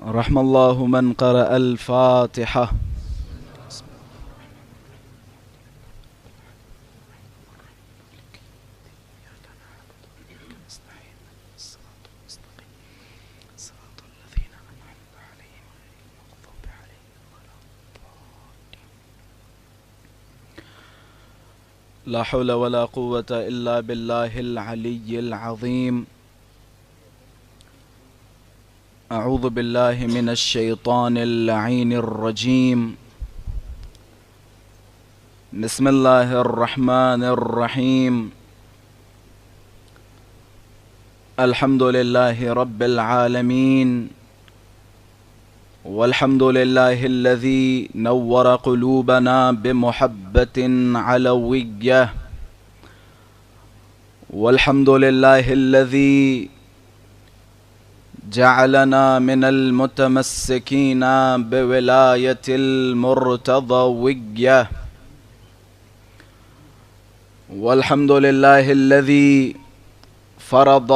رحم الله من قرأ الفاتحة. لا حول ولا قوة إلا بالله العلي العظيم. أعوذ بالله من الشيطان اللعين الرجيم. بسم الله الرحمن الرحيم. الحمد لله رب العالمين، والحمد لله الذي نور قلوبنا بمحبة علوية، والحمد لله الذي جعلنا من المتمسكين بولاية المرتضوية، والحمد لله الذي فرض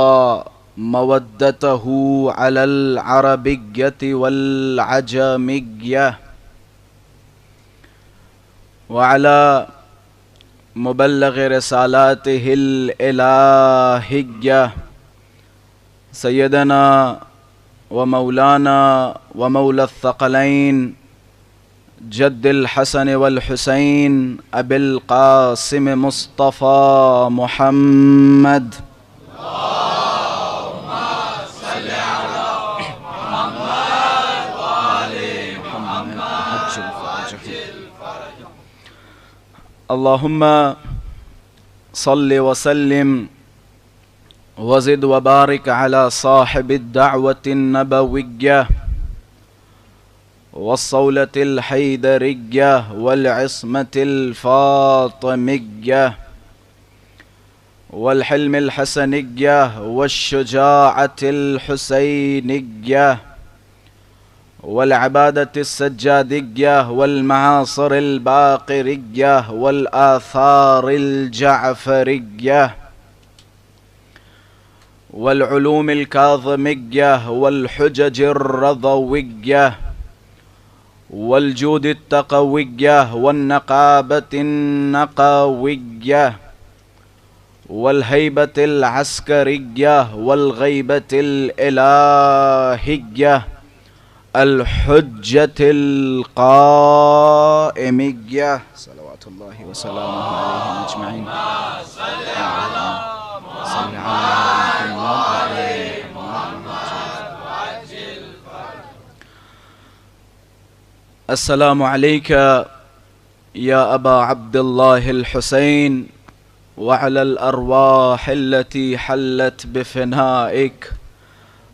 مودته على العربية والعجمية، وعلى مبلغ رسالاته الإلهية سيدنا ومولانا ومولى الثقلين جد الحسن والحسين أبي القاسم مصطفى محمد. اللهم صل على محمد وآل محمد عجل فرجه. اللهم صل وسلم وزد وبارك على صاحب الدعوة النبوية والصولة الحيدرية والعصمة الفاطمية والحلم الحسنية والشجاعة الحسينية والعبادة السجادية والمعاصر الباقرية والآثار الجعفرية والعلوم الكاظمية والحجج الرضوية والجود التقوية والنقابة النقوية والهيبة العسكرية والغيبة الإلهية الحجة القائمية صلوات الله وسلامه عليهم أجمعين. صل على محمد وآل محمد وعجل فرجه. السلام عليك يا أبا عبد الله الحسين، وعلى الأرواح التي حلت بفنائك.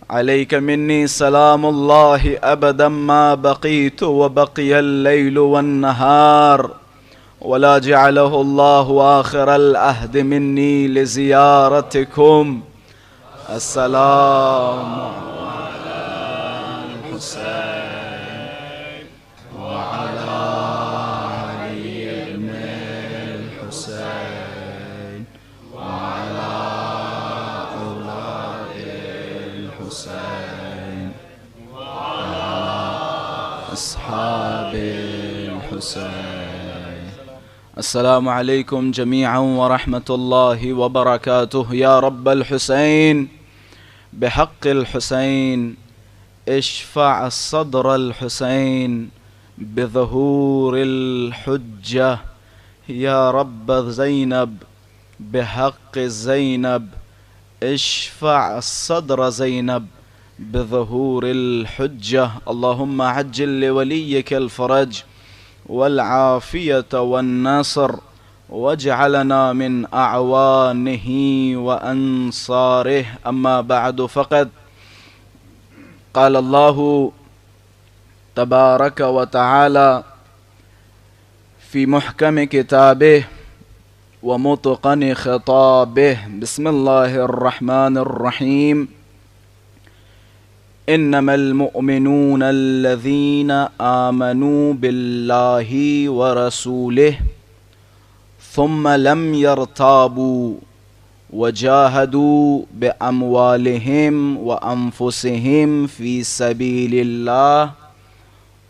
عليك مني سلام الله أبدا ما بقيت وبقي الليل والنهار، ولا جعله الله آخر العهد مني لزيارتكم. السلام على الحسين وعلى علي بن الحسين وعلى أولاد الحسين وعلى أصحاب الحسين. السلام عليكم جميعا ورحمة الله وبركاته. يا رب الحسين، بحق الحسين اشفع صدر الحسين بظهور الحجة. يا رب زينب، بحق زينب اشفع صدر زينب بظهور الحجة. اللهم عجل لوليك الفرج والعافية والنصر، واجعلنا من أعوانه وأنصاره. أما بعد، فقد قال الله تبارك وتعالى في محكم كتابه ومتقن خطابه: بسم الله الرحمن الرحيم. إنما المؤمنون الذين آمنوا بالله ورسوله ثم لم يرتابوا وجاہدوا باموالہم وانفسہم فی سبیل اللہ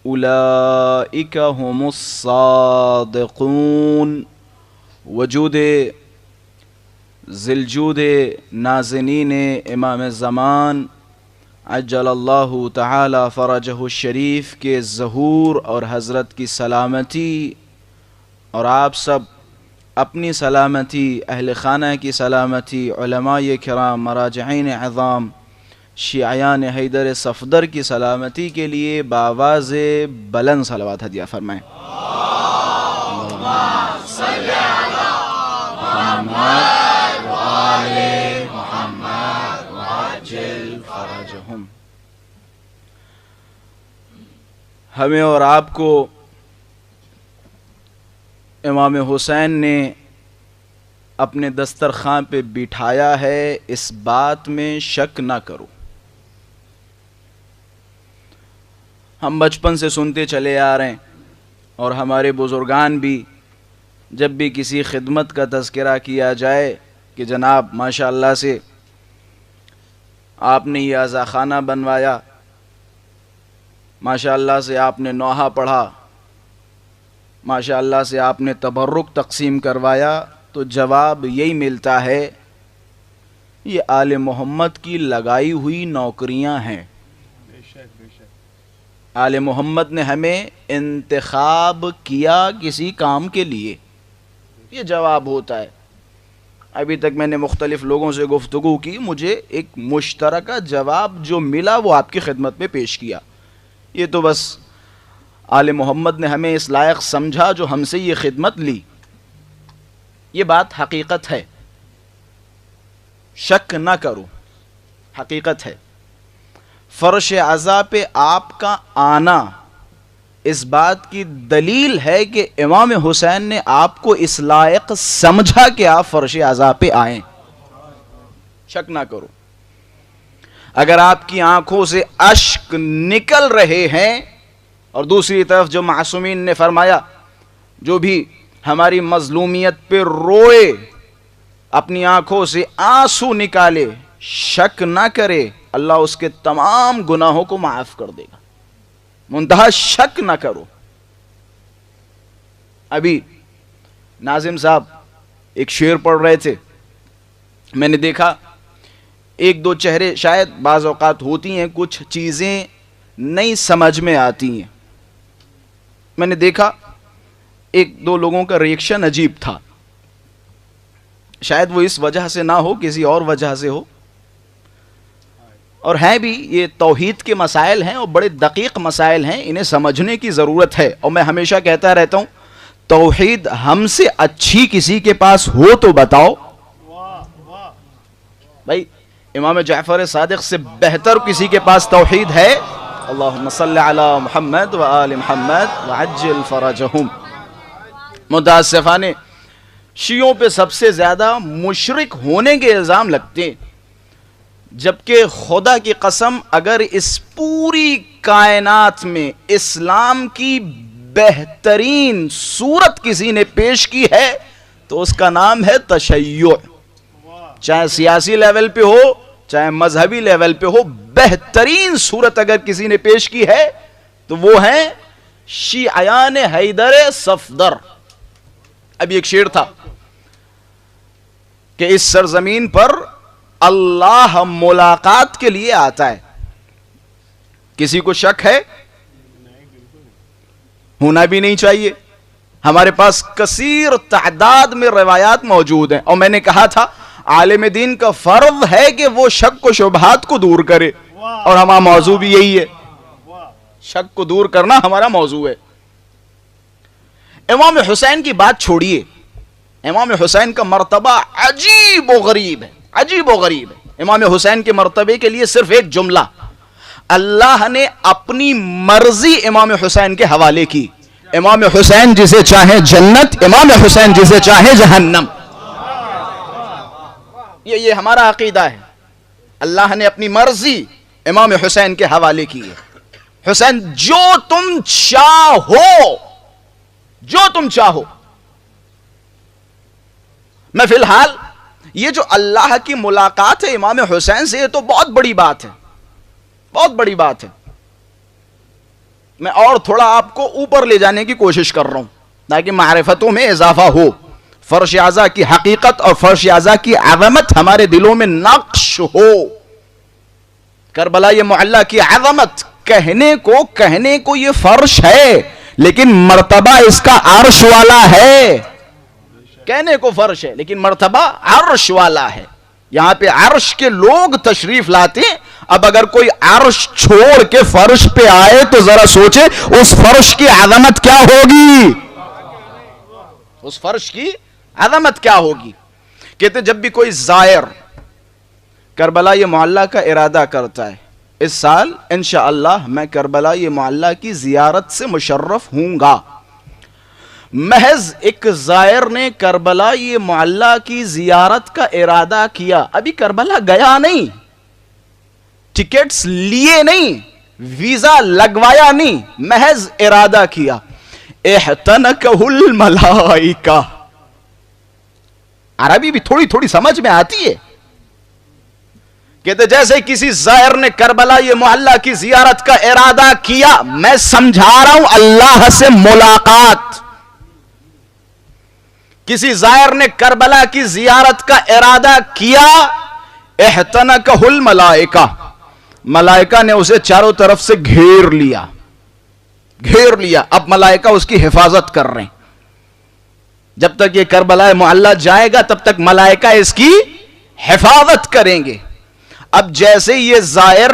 اولئک هم الصادقون۔ وجود ذی‌الجود نازنین امام زمان عجل اللہ تعالی فرجہ الشریف کے ظہور اور حضرت کی سلامتی اور آپ سب اپنی سلامتی، اہل خانہ کی سلامتی، علماء کرام، مراجعین عظام، شیعیان حیدر صفدر کی سلامتی کے لیے بآواز بلند صلوات ہدیہ فرمائیں۔ اللہم صلی علی محمد وآل محمد وعجل فرجہم۔ ہمیں اور آپ کو امام حسین نے اپنے دسترخوان پہ بٹھایا ہے، اس بات میں شک نہ کرو۔ ہم بچپن سے سنتے چلے آ رہے ہیں اور ہمارے بزرگان بھی جب بھی کسی خدمت کا تذکرہ کیا جائے کہ جناب ماشاءاللہ سے آپ نے یہ عزاخانہ بنوایا، ماشاءاللہ سے آپ نے نوحہ پڑھا، ماشاءاللہ سے آپ نے تبرک تقسیم کروایا، تو جواب یہی ملتا ہے یہ آل محمد کی لگائی ہوئی نوکریاں ہیں۔ آل محمد نے ہمیں انتخاب کیا کسی کام کے لیے، یہ جواب ہوتا ہے۔ ابھی تک میں نے مختلف لوگوں سے گفتگو کی، مجھے ایک مشترکہ جواب جو ملا وہ آپ کی خدمت میں پیش کیا۔ یہ تو بس آل محمد نے ہمیں اس لائق سمجھا جو ہم سے یہ خدمت لی، یہ بات حقیقت ہے، شک نہ کرو، حقیقت ہے۔ فرش عزا پہ آپ کا آنا اس بات کی دلیل ہے کہ امام حسین نے آپ کو اس لائق سمجھا کہ آپ فرش عزا پہ آئیں، شک نہ کرو۔ اگر آپ کی آنکھوں سے اشک نکل رہے ہیں، اور دوسری طرف جو معصومین نے فرمایا جو بھی ہماری مظلومیت پہ روئے، اپنی آنکھوں سے آنسو نکالے، شک نہ کرے اللہ اس کے تمام گناہوں کو معاف کر دے گا، منتہا شک نہ کرو۔ ابھی ناظم صاحب ایک شعر پڑھ رہے تھے، میں نے دیکھا ایک دو چہرے شاید بعض اوقات ہوتی ہیں کچھ چیزیں نہیں سمجھ میں آتی ہیں، میں نے دیکھا ایک دو لوگوں کا ریئیکشن عجیب تھا، شاید وہ اس وجہ سے نہ ہو، کسی اور وجہ سے ہو، اور ہیں بھی یہ توحید کے مسائل ہیں اور بڑے دقیق مسائل ہیں، انہیں سمجھنے کی ضرورت ہے۔ اور میں ہمیشہ کہتا رہتا ہوں توحید ہم سے اچھی کسی کے پاس ہو تو بتاؤ بھائی، امام جعفر صادق سے بہتر کسی کے پاس توحید ہے؟ اللہم صلی علی محمد وآل محمد وعجل فرجہم۔ متاسفانہ شیعوں پہ سب سے زیادہ مشرک ہونے کے الزام لگتے ہیں، جبکہ خدا کی قسم اگر اس پوری کائنات میں اسلام کی بہترین صورت کسی نے پیش کی ہے تو اس کا نام ہے تشیع، چاہے سیاسی لیول پہ ہو چاہے مذہبی لیول پہ ہو، بہترین صورت اگر کسی نے پیش کی ہے تو وہ ہیں شیعیان حیدر صفدر۔ اب ایک شعر تھا کہ اس سرزمین پر اللہ ملاقات کے لیے آتا ہے، کسی کو شک ہے؟ ہونا بھی نہیں چاہیے۔ ہمارے پاس کثیر تعداد میں روایات موجود ہیں، اور میں نے کہا تھا عالم دین کا فرض ہے کہ وہ شک و شبہات کو دور کرے، اور ہمارا موضوع بھی یہی ہے، شک کو دور کرنا ہمارا موضوع ہے۔ امام حسین کی بات چھوڑیے، امام حسین کا مرتبہ عجیب و غریب ہے، عجیب و غریب ہے۔ امام حسین کے مرتبے کے لیے صرف ایک جملہ، اللہ نے اپنی مرضی امام حسین کے حوالے کی، امام حسین جسے چاہے جنت، امام حسین جسے چاہے جہنم، یہ ہمارا عقیدہ ہے۔ اللہ نے اپنی مرضی امام حسین کے حوالے کی ہے، حسین جو تم چاہو، جو تم چاہو۔ میں فی الحال یہ جو اللہ کی ملاقات ہے امام حسین سے، یہ تو بہت بڑی بات ہے، بہت بڑی بات ہے. میں اور تھوڑا آپ کو اوپر لے جانے کی کوشش کر رہا ہوں تاکہ معرفتوں میں اضافہ ہو. فرش اعظا کی حقیقت اور فرش اعظا کی عظمت ہمارے دلوں میں نقش ہو. کربلا یہ معلی کی عظمت کہنے کو یہ فرش ہے، لیکن مرتبہ اس کا عرش والا ہے. کہنے کو فرش ہے لیکن مرتبہ عرش والا ہے. یہاں پہ عرش کے لوگ تشریف لاتے ہیں. اب اگر کوئی عرش چھوڑ کے فرش پہ آئے تو ذرا سوچے اس فرش کی عظمت کیا ہوگی، اس فرش کی عظمت کیا ہوگی. کہتے جب بھی کوئی زائر کربلا یہ معلی کا ارادہ کرتا ہے، اس سال انشاءاللہ میں کربلا یہ معلی کی زیارت سے مشرف ہوں گا. محض ایک زائر نے کربلا یہ معلی کی زیارت کا ارادہ کیا، ابھی کربلا گیا نہیں، ٹکٹس لیے نہیں، ویزا لگوایا نہیں، محض ارادہ کیا. احتنکہ الملائکہ. عربی بھی تھوڑی تھوڑی سمجھ میں آتی ہے. کہتے جیسے کسی زائر نے کربلا یہ معلی کی زیارت کا ارادہ کیا، میں سمجھا رہا ہوں اللہ سے ملاقات. کسی زائر نے کربلا کی زیارت کا ارادہ کیا، احتنکہ الملائکہ، ملائکہ نے اسے چاروں طرف سے گھیر لیا. اب ملائکہ اس کی حفاظت کر رہے ہیں. جب تک یہ کربلا معلی جائے گا تب تک ملائکہ اس کی حفاظت کریں گے. اب جیسے یہ زائر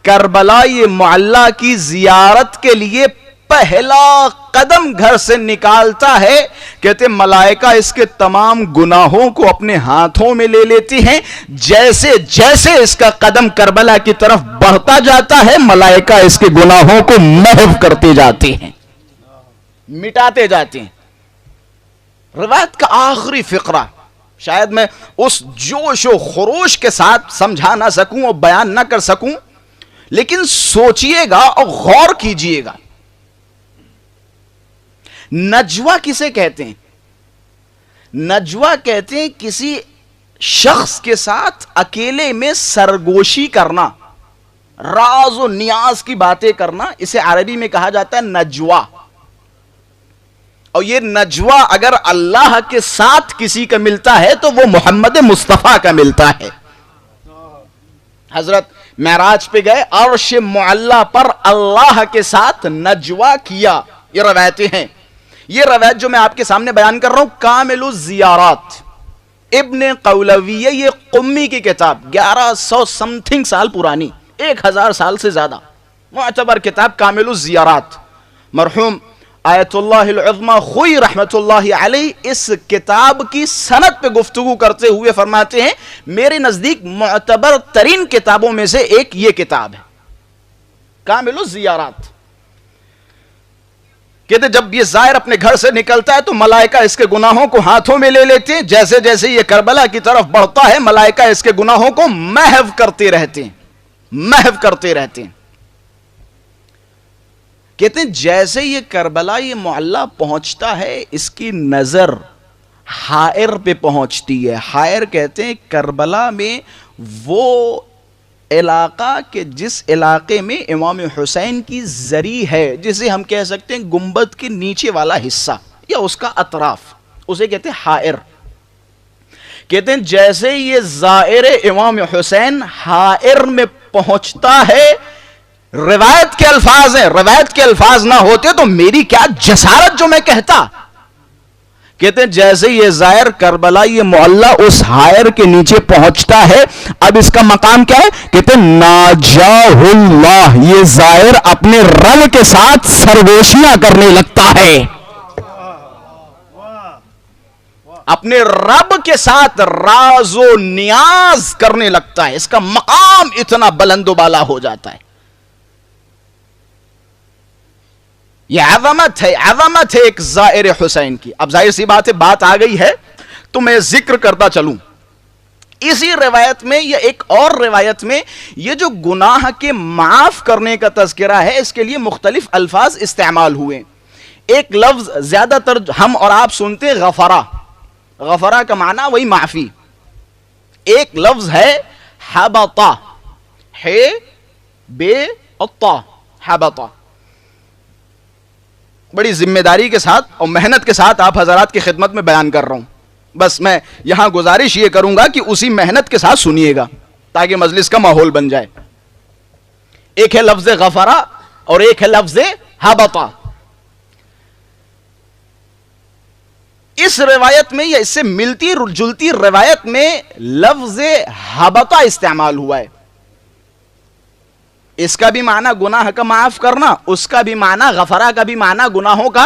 کربلا یہ معلی کی زیارت کے لیے پہلا قدم گھر سے نکالتا ہے، کہتے ملائکہ اس کے تمام گناہوں کو اپنے ہاتھوں میں لے لیتی ہیں. جیسے جیسے اس کا قدم کربلا کی طرف بڑھتا جاتا ہے، ملائکہ اس کے گناہوں کو محو کرتے جاتے ہیں، مٹاتے جاتے ہیں. روایت کا آخری فقرہ شاید میں اس جوش و خروش کے ساتھ سمجھا نہ سکوں اور بیان نہ کر سکوں، لیکن سوچئے گا اور غور کیجئے گا. نجوہ کسے کہتے ہیں؟ نجوہ کہتے ہیں کسی شخص کے ساتھ اکیلے میں سرگوشی کرنا، راز و نیاز کی باتیں کرنا، اسے عربی میں کہا جاتا ہے نجوہ. اور یہ نجوہ اگر اللہ کے ساتھ کسی کا ملتا ہے تو وہ محمد مصطفیٰ کا ملتا ہے. حضرت معراج پہ گئے، عرش معلی پر اللہ کے ساتھ نجوہ کیا. یہ روایتیں ہیں. یہ روایت جو میں آپ کے سامنے بیان کر رہا ہوں کامل الزیارات ابن قولویہ، یہ قمی کی کتاب 1100 سمتھنگ سال پرانی، 1000 سال سے زیادہ معتبر کتاب کامل الزیارات. مرحوم آیت اللہ العظمہ خوئی رحمت اللہ علیہ اس کتاب کی سند پہ گفتگو کرتے ہوئے فرماتے ہیں میرے نزدیک معتبر ترین کتابوں میں سے ایک یہ کتاب ہے کامل الزیارات. کہتے جب یہ زائر اپنے گھر سے نکلتا ہے تو ملائکہ اس کے گناہوں کو ہاتھوں میں لے لیتے ہیں. جیسے جیسے یہ کربلا کی طرف بڑھتا ہے ملائکہ اس کے گناہوں کو محو کرتے رہتے ہیں، محو کرتے رہتے ہیں. کہتے ہیں جیسے یہ کربلا یہ معلی پہنچتا ہے اس کی نظر حائر پہ پہنچتی ہے. حائر کہتے ہیں کربلا میں وہ علاقہ کہ جس علاقے میں امام حسین کی زری ہے، جسے ہم کہہ سکتے ہیں گنبد کے نیچے والا حصہ یا اس کا اطراف، اسے کہتے ہیں حائر. کہتے ہیں جیسے یہ زائر امام حسین حائر میں پہنچتا ہے، روایت کے الفاظ ہیں، روایت کے الفاظ نہ ہوتے تو میری کیا جسارت جو میں کہتا. کہتے ہیں جیسے یہ زائر کربلا یہ معلی اس حائر کے نیچے پہنچتا ہے، اب اس کا مقام کیا ہے؟ کہتے ہیں ناجاہ اللہ، یہ زائر اپنے رب کے ساتھ سرگوشیاں کرنے لگتا ہے، اپنے رب کے ساتھ راز و نیاز کرنے لگتا ہے. اس کا مقام اتنا بلند و بالا ہو جاتا ہے. یہ عظمت ہے، عظمت ہے ایک زائر حسین کی. اب ظاہر سی بات ہے بات آ گئی ہے تو میں ذکر کرتا چلوں. اسی روایت میں یا ایک اور روایت میں یہ جو گناہ کے معاف کرنے کا تذکرہ ہے اس کے لیے مختلف الفاظ استعمال ہوئے. ایک لفظ زیادہ تر ہم اور آپ سنتے غفرہ، غفرہ کا معنی وہی معافی. ایک لفظ ہے حبطا، ہے بے اطا، حبطا. بڑی ذمہ داری کے ساتھ اور محنت کے ساتھ آپ حضرات کی خدمت میں بیان کر رہا ہوں. بس میں یہاں گزارش یہ کروں گا کہ اسی محنت کے ساتھ سنیے گا تاکہ مجلس کا ماحول بن جائے. ایک ہے لفظ غفرا اور ایک ہے لفظ حبطا. اس روایت میں یا اس سے ملتی جلتی روایت میں لفظ حبطا استعمال ہوا ہے. اس کا بھی معنی گناہ کا معاف کرنا، اس کا بھی معنی غفرا کا بھی معنی گناہوں کا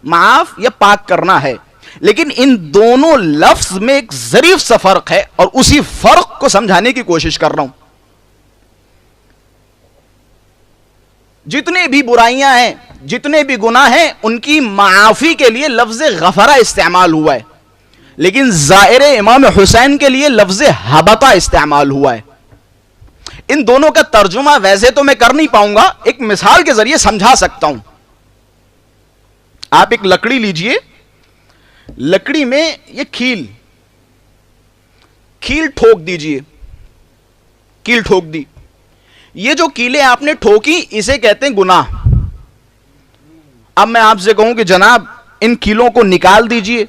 معاف یا پاک کرنا ہے. لیکن ان دونوں لفظ میں ایک ظریف سا فرق ہے اور اسی فرق کو سمجھانے کی کوشش کر رہا ہوں. جتنے بھی برائیاں ہیں، جتنے بھی گناہ ہیں، ان کی معافی کے لیے لفظ غفرا استعمال ہوا ہے، لیکن زائر امام حسین کے لیے لفظ حبطا استعمال ہوا ہے. ان دونوں کا ترجمہ ویسے تو میں کر نہیں پاؤں گا، ایک مثال کے ذریعے سمجھا سکتا ہوں. آپ ایک لکڑی لیجئے، لکڑی میں یہ کھیل ٹھوک دیجئے، کیل ٹھوک دی. یہ جو کیلیں آپ نے ٹھوکی اسے کہتے ہیں گناہ. اب میں آپ سے کہوں کہ جناب ان کیلوں کو نکال دیجئے،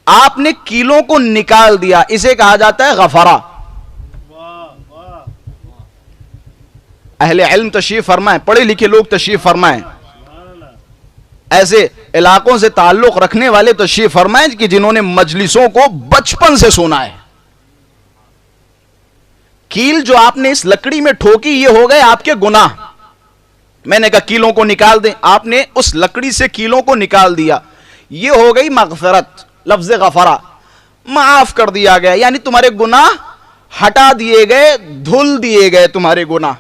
آپ نے کیلوں کو نکال دیا، اسے کہا جاتا ہے غفرا. اہل علم تشریف فرمائیں، پڑھے لکھے لوگ تشریف فرمائیں، ایسے علاقوں سے تعلق رکھنے والے تشریف فرمائیں کہ جنہوں نے مجلسوں کو بچپن سے سنا ہے. کیل جو آپ نے اس لکڑی میں ٹھوکی یہ ہو گئے آپ کے گناہ. میں نے کہا کیلوں کو نکال دیں، آپ نے اس لکڑی سے کیلوں کو نکال دیا، یہ ہو گئی مغفرت. لفظ غفرا، معاف کر دیا گیا، یعنی تمہارے گناہ ہٹا دیے گئے، دھل دیے گئے تمہارے گناہ.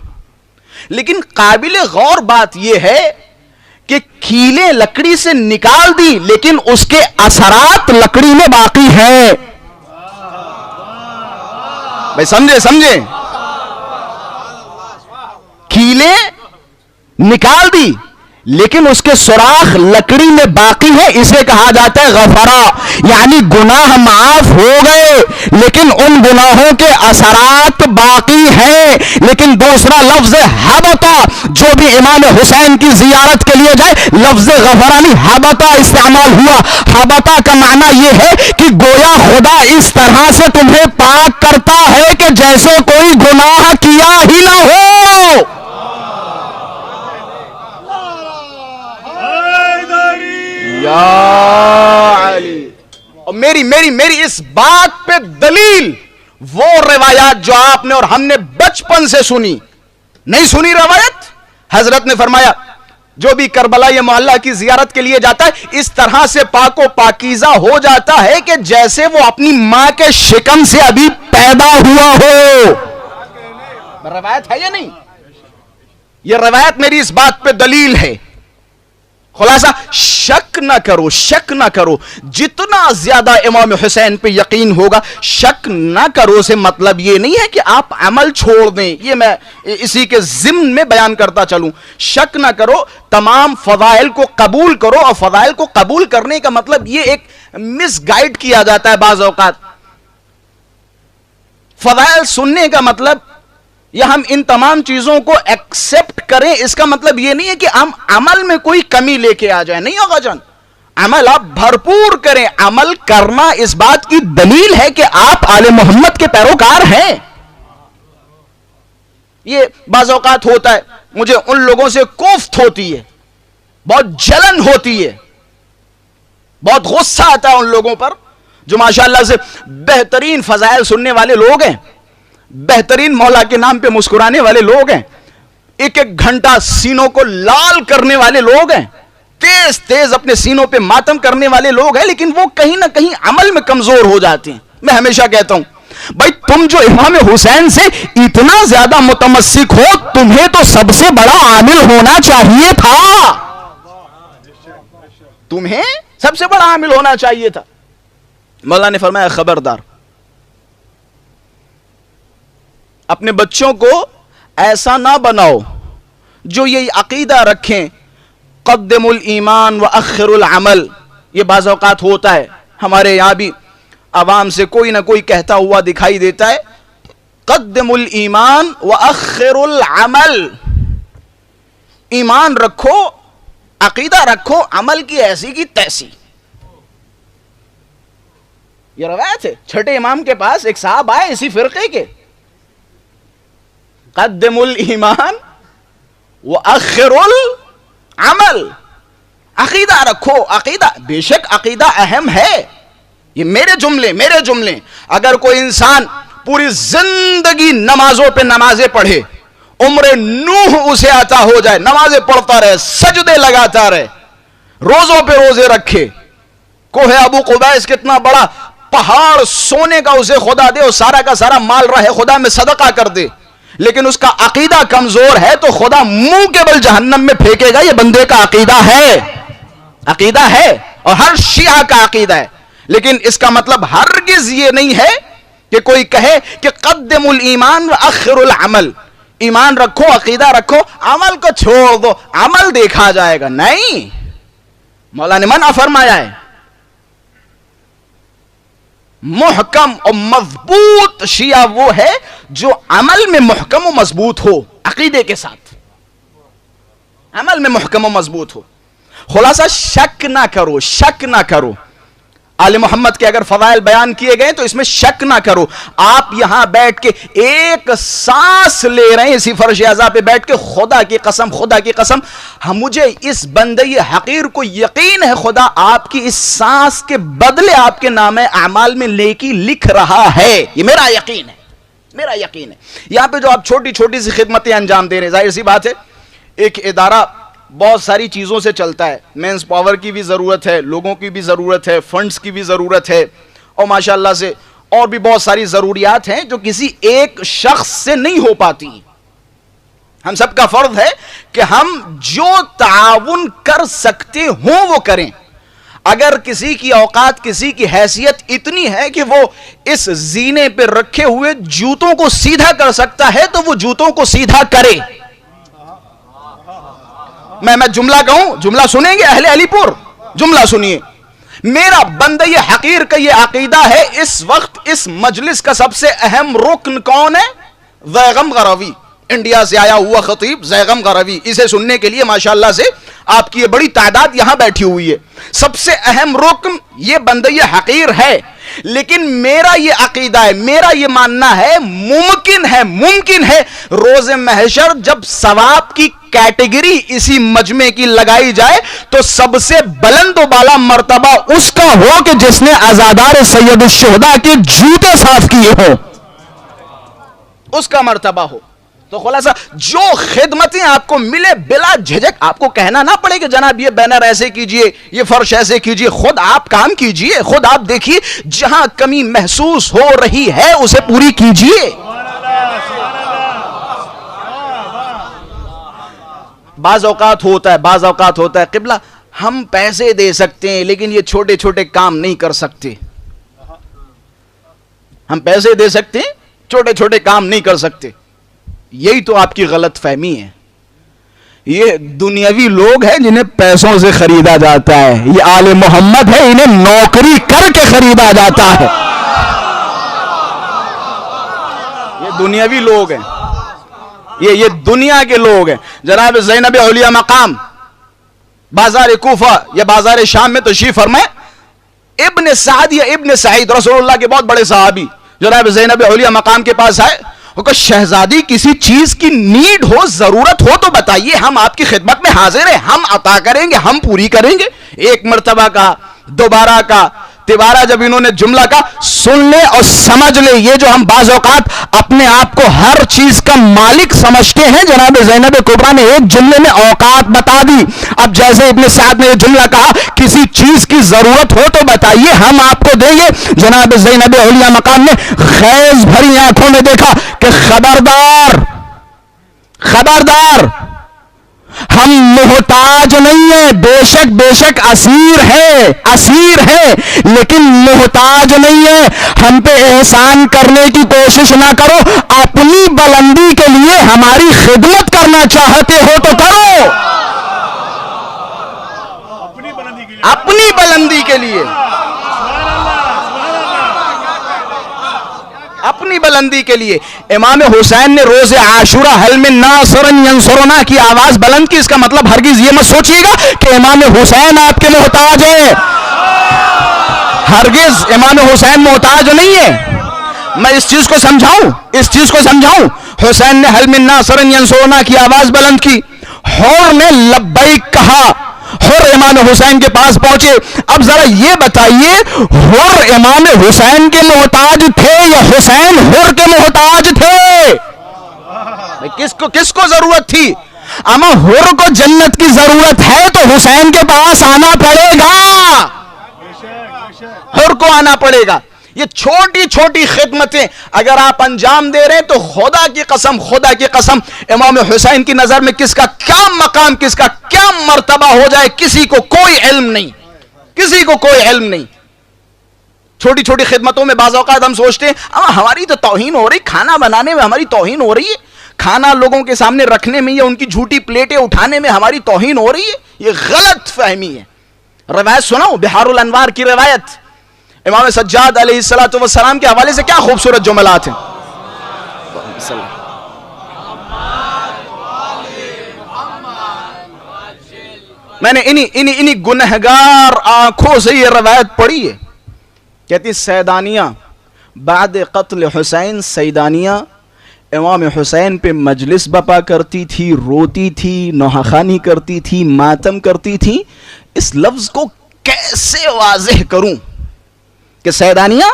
لیکن قابل غور بات یہ ہے کہ کیلیں لکڑی سے نکال دی لیکن اس کے اثرات لکڑی میں باقی ہیں. بھائی سمجھے کیلیں نکال دی لیکن اس کے سوراخ لکڑی میں باقی ہے، اسے کہا جاتا ہے غفرا. یعنی گناہ معاف ہو گئے لیکن ان گناہوں کے اثرات باقی ہیں. لیکن دوسرا لفظ حبطا، جو بھی امام حسین کی زیارت کے لیے جائے لفظ غفرا نہیں حبطا استعمال ہوا. حبطا کا معنی یہ ہے کہ گویا خدا اس طرح سے تمہیں پاک کرتا ہے کہ جیسے کوئی گناہ کیا ہی نہ ہو. یا علی. اور میری اس بات پہ دلیل وہ روایات جو آپ نے اور ہم نے بچپن سے سنی. نہیں سنی روایت؟ حضرت نے فرمایا جو بھی کربلا یہ محلہ کی زیارت کے لیے جاتا ہے اس طرح سے پاک و پاکیزہ ہو جاتا ہے کہ جیسے وہ اپنی ماں کے شکم سے ابھی پیدا ہوا ہو. روایت ہے یا نہیں؟ یہ روایت میری اس بات پہ دلیل ہے. خلاصہ شک نہ کرو جتنا زیادہ امام حسین پہ یقین ہوگا شک نہ کرو سے مطلب یہ نہیں ہے کہ آپ عمل چھوڑ دیں. یہ میں اسی کے ضمن میں بیان کرتا چلوں. شک نہ کرو، تمام فضائل کو قبول کرو. اور فضائل کو قبول کرنے کا مطلب یہ ایک مس گائیڈ کیا جاتا ہے بعض اوقات. فضائل سننے کا مطلب یا ہم ان تمام چیزوں کو ایکسپٹ کریں اس کا مطلب یہ نہیں ہے کہ ہم عمل میں کوئی کمی لے کے آ جائیں. نہیں ہوگا جان، عمل آپ بھرپور کریں. عمل کرنا اس بات کی دلیل ہے کہ آپ آل محمد کے پیروکار ہیں. یہ بعض اوقات ہوتا ہے، مجھے ان لوگوں سے کوفت ہوتی ہے، بہت جلن ہوتی ہے، بہت غصہ آتا ہے ان لوگوں پر جو ماشاءاللہ سے بہترین فضائل سننے والے لوگ ہیں، بہترین مولا کے نام پہ مسکرانے والے لوگ ہیں، ایک گھنٹہ سینوں کو لال کرنے والے لوگ ہیں، تیز اپنے سینوں پہ ماتم کرنے والے لوگ ہیں، لیکن وہ کہیں نہ کہیں عمل میں کمزور ہو جاتے ہیں. میں ہمیشہ کہتا ہوں بھائی تم جو امام حسین سے اتنا زیادہ متمسک ہو تمہیں تو سب سے بڑا عامل ہونا چاہیے تھا. تمہیں سب سے بڑا عامل ہونا چاہیے تھا. مولا نے فرمایا خبردار، اپنے بچوں کو ایسا نہ بناؤ جو یہ عقیدہ رکھیں قدم الایمان و اخر العمل. یہ بعض اوقات ہوتا ہے ہمارے یہاں بھی عوام سے کوئی نہ کوئی کہتا ہوا دکھائی دیتا ہے قدموا الایمان واخروا العمل، ایمان رکھو، عقیدہ رکھو، عمل کی ایسی کی تیسی. یہ روایت ہے. چھٹے امام کے پاس ایک صاحب آئے اسی فرقے کے، قدموا الایمان واخروا العمل، عقیدہ رکھو. عقیدہ، بے شک عقیدہ اہم ہے. یہ میرے جملے. اگر کوئی انسان پوری زندگی نمازوں پہ نمازیں پڑھے، عمر نوح اسے عطا ہو جائے، نمازیں پڑھتا رہے، سجدے لگاتا رہے، روزوں پہ روزے رکھے، کوہ ابو قبیس کتنا بڑا پہاڑ سونے کا اسے خدا دے اور سارا کا سارا مال راہ خدا میں صدقہ کر دے، لیکن اس کا عقیدہ کمزور ہے تو خدا منہ کے بل جہنم میں پھینکے گا. یہ بندے کا عقیدہ ہے اور ہر شیعہ کا عقیدہ ہے. لیکن اس کا مطلب ہرگز یہ نہیں ہے کہ کوئی کہے کہ قدموا الایمان واخروا العمل، ایمان رکھو، عقیدہ رکھو، عمل کو چھوڑ دو، عمل دیکھا جائے گا. نہیں، مولا نے منع فرمایا ہے. محکم اور مضبوط شیعہ وہ ہے جو عمل میں محکم و مضبوط ہو، عقیدے کے ساتھ عمل میں محکم و مضبوط ہو. خلاصہ شک نہ کرو. آل محمد کے اگر فضائل بیان کیے گئے تو اس میں شک نہ کرو. آپ یہاں بیٹھ کے ایک سانس لے رہے ہیں اسی فرش اعضاء پہ بیٹھ کے، خدا کی قسم مجھے اس بندے حقیر کو یقین ہے خدا آپ کی اس سانس کے بدلے آپ کے نام اعمال میں نیکی لکھ رہا ہے. یہ میرا یقین ہے. یہاں پہ جو آپ چھوٹی چھوٹی سی خدمتیں انجام دے رہے ہیں، ظاہر سی بات ہے ایک ادارہ بہت ساری چیزوں سے چلتا ہے. مینز پاور کی بھی ضرورت ہے، لوگوں کی بھی ضرورت ہے، فنڈز کی بھی ضرورت ہے، اور ماشاءاللہ سے اور بھی بہت ساری ضروریات ہیں جو کسی ایک شخص سے نہیں ہو پاتی. ہم سب کا فرض ہے کہ ہم جو تعاون کر سکتے ہوں وہ کریں. اگر کسی کی اوقات، کسی کی حیثیت اتنی ہے کہ وہ اس زینے پہ رکھے ہوئے جوتوں کو سیدھا کر سکتا ہے تو وہ جوتوں کو سیدھا کرے. میں جملہ کہوں، جملہ سنیں گے اہل علی پور؟ جملہ سنیے. میرا بندہ یہ حقیر کا یہ عقیدہ ہے. اس وقت اس مجلس کا سب سے اہم رکن کون ہے؟ زیغم غروی، انڈیا سے آیا ہوا خطیب زیغم غروی. اسے سننے کے لیے ماشاءاللہ سے آپ کی یہ بڑی تعداد یہاں بیٹھی ہوئی ہے. سب سے اہم رکن یہ بندہ یہ حقیر ہے. لیکن میرا یہ عقیدہ ہے، میرا یہ ماننا ہے ممکن ہے روز محشر جب ثواب کی کیٹیگری اسی مجمع کی لگائی جائے تو سب سے بلند و بالا مرتبہ اس کا ہو کہ جس نے عزادار سید الشہداء کے جوتے صاف کیے ہو، اس کا مرتبہ ہو. تو خلاصہ جو خدمتیں آپ کو ملے بلا جھجک، آپ کو کہنا نہ پڑے کہ جناب یہ بینر ایسے کیجئے، یہ فرش ایسے کیجئے. خود آپ کام کیجئے، خود آپ دیکھیے جہاں کمی محسوس ہو رہی ہے اسے پوری کیجئے. بعض اوقات ہوتا ہے قبلہ ہم پیسے دے سکتے ہیں لیکن یہ چھوٹے چھوٹے کام نہیں کر سکتے. ہم پیسے دے سکتے ہیں، چھوٹے چھوٹے کام نہیں کر سکتے. یہی تو آپ کی غلط فہمی ہے. یہ دنیاوی لوگ ہیں جنہیں پیسوں سے خریدا جاتا ہے. یہ آل محمد ہے، انہیں نوکری کر کے خریدا جاتا ہے. یہ دنیاوی لوگ ہیں، یہ دنیا کے لوگ ہیں. جناب زینب اولیاء مقام بازار کوفہ یا بازار شام میں تشریف فرمائے. ابن سعد یا ابن سعید رسول اللہ کے بہت بڑے صحابی جناب زینب اولیاء مقام کے پاس آئے. کہ شہزادی کسی چیز کی نیڈ ہو، ضرورت ہو تو بتائیے، ہم آپ کی خدمت میں حاضر ہیں، ہم عطا کریں گے، ہم پوری کریں گے. ایک مرتبہ کا، دوبارہ کا، تیبارہ جب انہوں نے جملہ کا سن لے اور سمجھ لے. یہ جو ہم بعض اوقات اپنے آپ کو ہر چیز کا مالک سمجھتے ہیں، جناب زینب کبریٰ نے ایک جملے میں اوقات بتا دی. اب جیسے ابن سعد نے یہ جملہ کہا کسی چیز کی ضرورت ہو تو بتائیے، ہم آپ کو دیں گے. جناب زینب اولیاء مقام نے خیز بھری آنکھوں میں دیکھا کہ خبردار ہم محتاج نہیں ہیں. بے شک اسیر ہے لیکن محتاج نہیں ہے. ہم پہ احسان کرنے کی کوشش نہ کرو، اپنی بلندی کے لیے ہماری خدمت کرنا چاہتے ہو تو کرو، اپنی بلندی کے لیے. بلندی کے لیے امام حسین نے روز عاشورہ حل من ناصر ینصرنا کی آواز بلند کی. اس کا مطلب ہرگز یہ مت سوچیے گا کہ امام حسین آپ کے محتاج ہیں. ہرگز امام حسین محتاج نہیں ہے. میں اس چیز کو سمجھاؤں, حسین نے حل من ناصر ینصرنا کی آواز بلند کی, حور نے لبیک کہا, حور امام حسین کے پاس پہنچے. اب ذرا یہ بتائیے, حور امام حسین کے محتاج تھے یا حسین حور کے محتاج تھے؟ کس کو ضرورت تھی؟ اما حور کو جنت کی ضرورت ہے تو حسین کے پاس آنا پڑے گا, حور کو آنا پڑے گا. یہ چھوٹی چھوٹی خدمتیں اگر آپ انجام دے رہے ہیں تو خدا کی قسم امام حسین کی نظر میں کس کا کیا مقام, کس کا کیا مرتبہ ہو جائے کسی کو کوئی علم نہیں. چھوٹی چھوٹی خدمتوں میں بعض اوقات ہم سوچتے ہیں ہماری تو توہین ہو رہی, کھانا بنانے میں ہماری توہین ہو رہی ہے, کھانا لوگوں کے سامنے رکھنے میں یا ان کی جھوٹی پلیٹیں اٹھانے میں ہماری توہین ہو رہی ہے. یہ غلط فہمی ہے. روایت سناؤ, بہار الانوار کی روایت, امام سجاد علیہ السلام کے حوالے سے کیا خوبصورت جملات ہیں. میں نے انہی گنہگار آنکھوں سے یہ روایت پڑھی ہے. کہتی سیدانیہ بعد قتل حسین, سیدانیہ امام حسین پہ مجلس بپا کرتی تھی, روتی تھی, نوحہ خوانی کرتی تھی, ماتم کرتی تھی. اس لفظ کو کیسے واضح کروں کہ سیدانیہ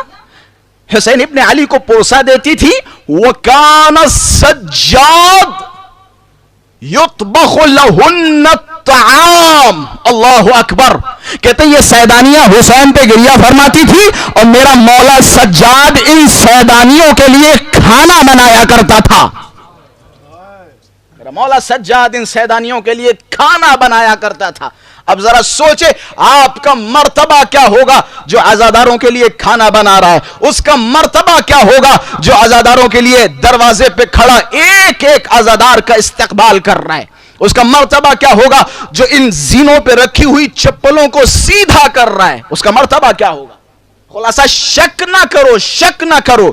حسین ابن علی کو پوسا دیتی تھی. وَكَانَ السَّجَّادُ يُطْبَخُ لَهُنَّ الطَّعَامُ. اللہ اکبر. کہتے ہیں یہ سیدانیہ حسین پہ گریہ فرماتی تھی اور میرا مولا سجاد ان سیدانیوں کے لیے کھانا بنایا کرتا تھا. میرا مولا سجاد ان سیدانیوں کے لیے کھانا بنایا کرتا تھا. اب ذرا سوچے آپ کا مرتبہ کیا ہوگا جو عزاداروں کے لیے کھانا بنا رہا ہے, اس کا مرتبہ کیا ہوگا جو عزاداروں کے لیے دروازے پہ کھڑا ایک ایک عزادار کا استقبال کر رہا ہے, اس کا مرتبہ کیا ہوگا جو ان زینوں پہ رکھی ہوئی چپلوں کو سیدھا کر رہا ہے, اس کا مرتبہ کیا ہوگا. خلاصہ شک نہ کرو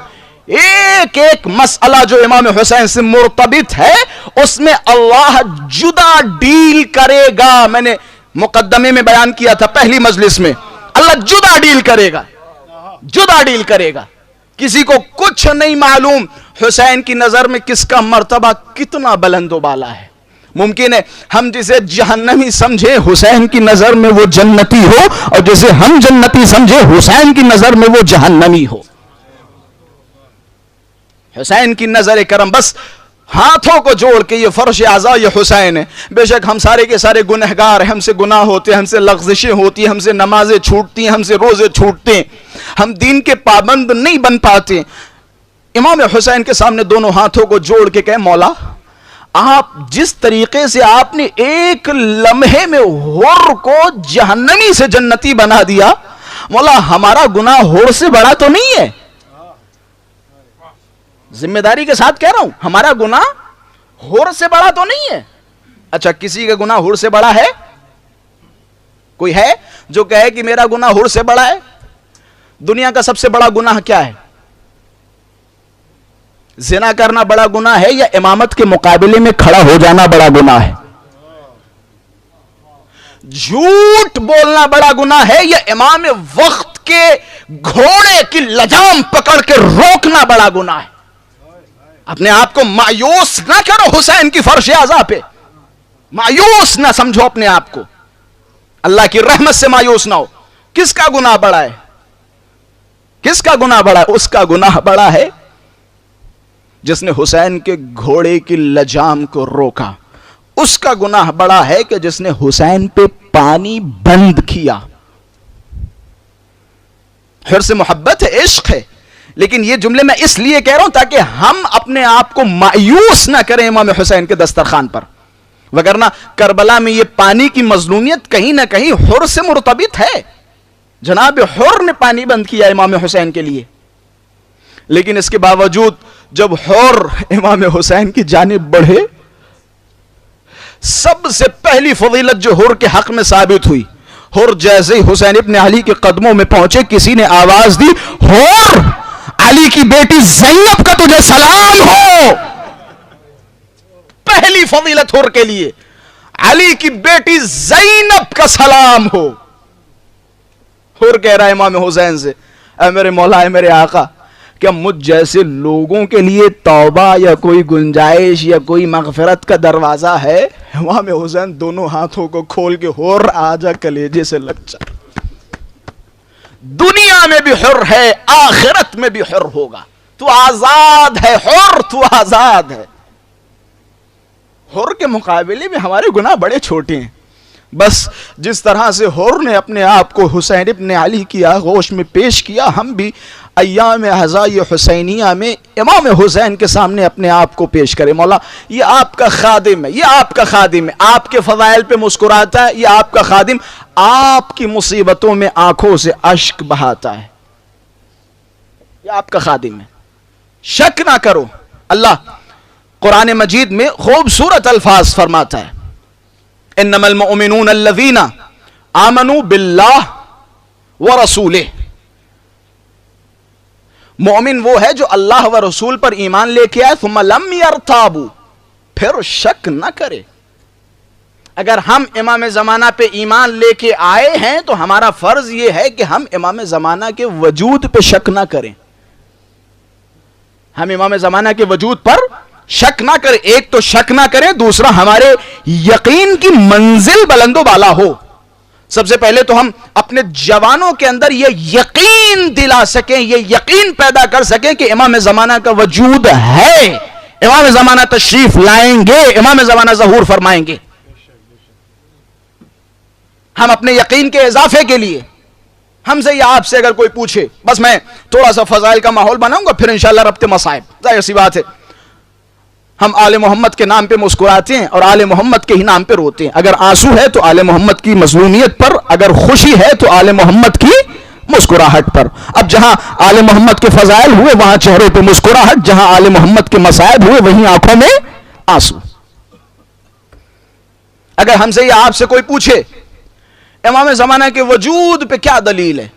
ایک ایک مسئلہ جو امام حسین سے مرتبط ہے اس میں اللہ جدا ڈیل کرے گا. میں نے مقدمے میں بیان کیا تھا پہلی مجلس میں, اللہ جدا ڈیل کرے گا. کسی کو کچھ نہیں معلوم حسین کی نظر میں کس کا مرتبہ کتنا بلند و بالا ہے. ممکن ہے ہم جسے جہنمی سمجھے حسین کی نظر میں وہ جنتی ہو, اور جسے ہم جنتی سمجھے حسین کی نظر میں وہ جہنمی ہو. حسین کی نظر کرم بس ہاتھوں کو جوڑ کے یہ فرش اعضاء یہ حسین ہے. بے شک ہم سارے کے سارے گنہگار ہیں, ہم سے گناہ ہوتے ہیں, ہم سے لغزشیں ہوتی ہیں, ہم سے نمازیں چھوٹتی ہیں, ہم سے روزے چھوٹتے ہیں, ہم دین کے پابند نہیں بن پاتے. امام حسین کے سامنے دونوں ہاتھوں کو جوڑ کے کہے مولا آپ جس طریقے سے آپ نے ایک لمحے میں حور کو جہنمی سے جنتی بنا دیا, مولا ہمارا گناہ حور سے بڑا تو نہیں ہے. ذمہ داری کے ساتھ کہہ رہا ہوں, ہمارا گناہ حور سے بڑا تو نہیں ہے. اچھا کسی کا گناہ حور سے بڑا ہے؟ کوئی ہے جو کہے کہ میرا گناہ حور سے بڑا ہے؟ دنیا کا سب سے بڑا گناہ کیا ہے؟ زنا کرنا بڑا گناہ ہے یا امامت کے مقابلے میں کھڑا ہو جانا بڑا گناہ ہے؟ جھوٹ بولنا بڑا گناہ ہے یا امام وقت کے گھوڑے کی لجام پکڑ کے روکنا بڑا گناہ ہے؟ اپنے آپ کو مایوس نہ کرو حسین کی فرش اعضاء پہ, مایوس نہ سمجھو اپنے آپ کو, اللہ کی رحمت سے مایوس نہ ہو. کس کا گناہ بڑا ہے؟ کس کا گناہ بڑا ہے؟ اس کا گناہ بڑا ہے جس نے حسین کے گھوڑے کی لجام کو روکا. اس کا گناہ بڑا ہے کہ جس نے حسین پہ پانی بند کیا. پھر سے محبت ہے, عشق ہے, لیکن یہ جملے میں اس لیے کہہ رہا ہوں تاکہ ہم اپنے آپ کو مایوس نہ کریں امام حسین کے دسترخوان پر. وگرنہ کربلا میں یہ پانی کی مظلومیت کہیں نہ کہیں حر سے مرتبط ہے. جناب حر نے پانی بند کیا امام حسین کے لیے, لیکن اس کے باوجود جب حر امام حسین کی جانب بڑھے, سب سے پہلی فضیلت جو حر کے حق میں ثابت ہوئی, حر جیسے حسین ابن علی کے قدموں میں پہنچے کسی نے آواز دی, حر علی کی بیٹی زینب کا تجھے سلام ہو. پہلی فضیلت حر کے لیے علی کی بیٹی زینب کا سلام ہو. حر کہہ رہا ہے امام حسین سے, اے میرے مولا, اے میرے آقا, کیا مجھ جیسے لوگوں کے لیے توبہ یا کوئی گنجائش یا کوئی مغفرت کا دروازہ ہے؟ امام حسین دونوں ہاتھوں کو کھول کے حر آجا کلیجے سے لگ جا. دنیا میں بھی حر ہے, آخرت میں بھی حر ہوگا. تو آزاد ہے حر, تو آزاد ہے. حر کے مقابلے میں ہمارے گناہ بڑے چھوٹے ہیں. بس جس طرح سے حر نے اپنے آپ کو حسین ابن علی کی آغوش میں پیش کیا, ہم بھی ایام ہزائے حسینیہ میں امام حسین کے سامنے اپنے آپ کو پیش کریں. مولا یہ آپ کا خادم ہے, یہ آپ کا خادم ہے, آپ کے فضائل پہ مسکراتا ہے, یہ آپ کا خادم آپ کی مصیبتوں میں آنکھوں سے اشک بہاتا ہے, یہ آپ کا خادم ہے. شک نہ کرو. اللہ قرآن مجید میں خوبصورت الفاظ فرماتا ہے, انما المؤمنون الذین آمنوا باللہ ورسولہ. مومن وہ ہے جو اللہ و رسول پر ایمان لے کے آئے, ثم لم یرتابوا, پھر شک نہ کرے. اگر ہم امام زمانہ پہ ایمان لے کے آئے ہیں تو ہمارا فرض یہ ہے کہ ہم امام زمانہ کے وجود پہ شک نہ کریں. ہم امام زمانہ کے وجود پر شک نہ کریں. ایک تو شک نہ کریں, دوسرا ہمارے یقین کی منزل بلند و بالا ہو. سب سے پہلے تو ہم اپنے جوانوں کے اندر یہ یقین دلا سکیں, یہ یقین پیدا کر سکیں کہ امام زمانہ کا وجود ہے, امام زمانہ تشریف لائیں گے, امام زمانہ ظہور فرمائیں گے. ہم اپنے یقین کے اضافے کے لیے ہم سے یا آپ سے اگر کوئی پوچھے, بس میں تھوڑا سا فضائل کا ماحول بناؤں گا پھر انشاءاللہ ربط مصائب, ظاہر سی بات ہے ہم آل محمد کے نام پہ مسکراتے ہیں اور آل محمد کے ہی نام پہ روتے ہیں. اگر آنسو ہے تو آل محمد کی مظلومیت پر, اگر خوشی ہے تو آل محمد کی مسکراہٹ پر. اب جہاں آل محمد کے فضائل ہوئے وہاں چہروں پہ مسکراہٹ, جہاں آل محمد کے مصائب ہوئے وہیں آنکھوں میں آنسو. اگر ہم سے یا آپ سے کوئی پوچھے امام زمانہ کے وجود پہ کیا دلیل ہے,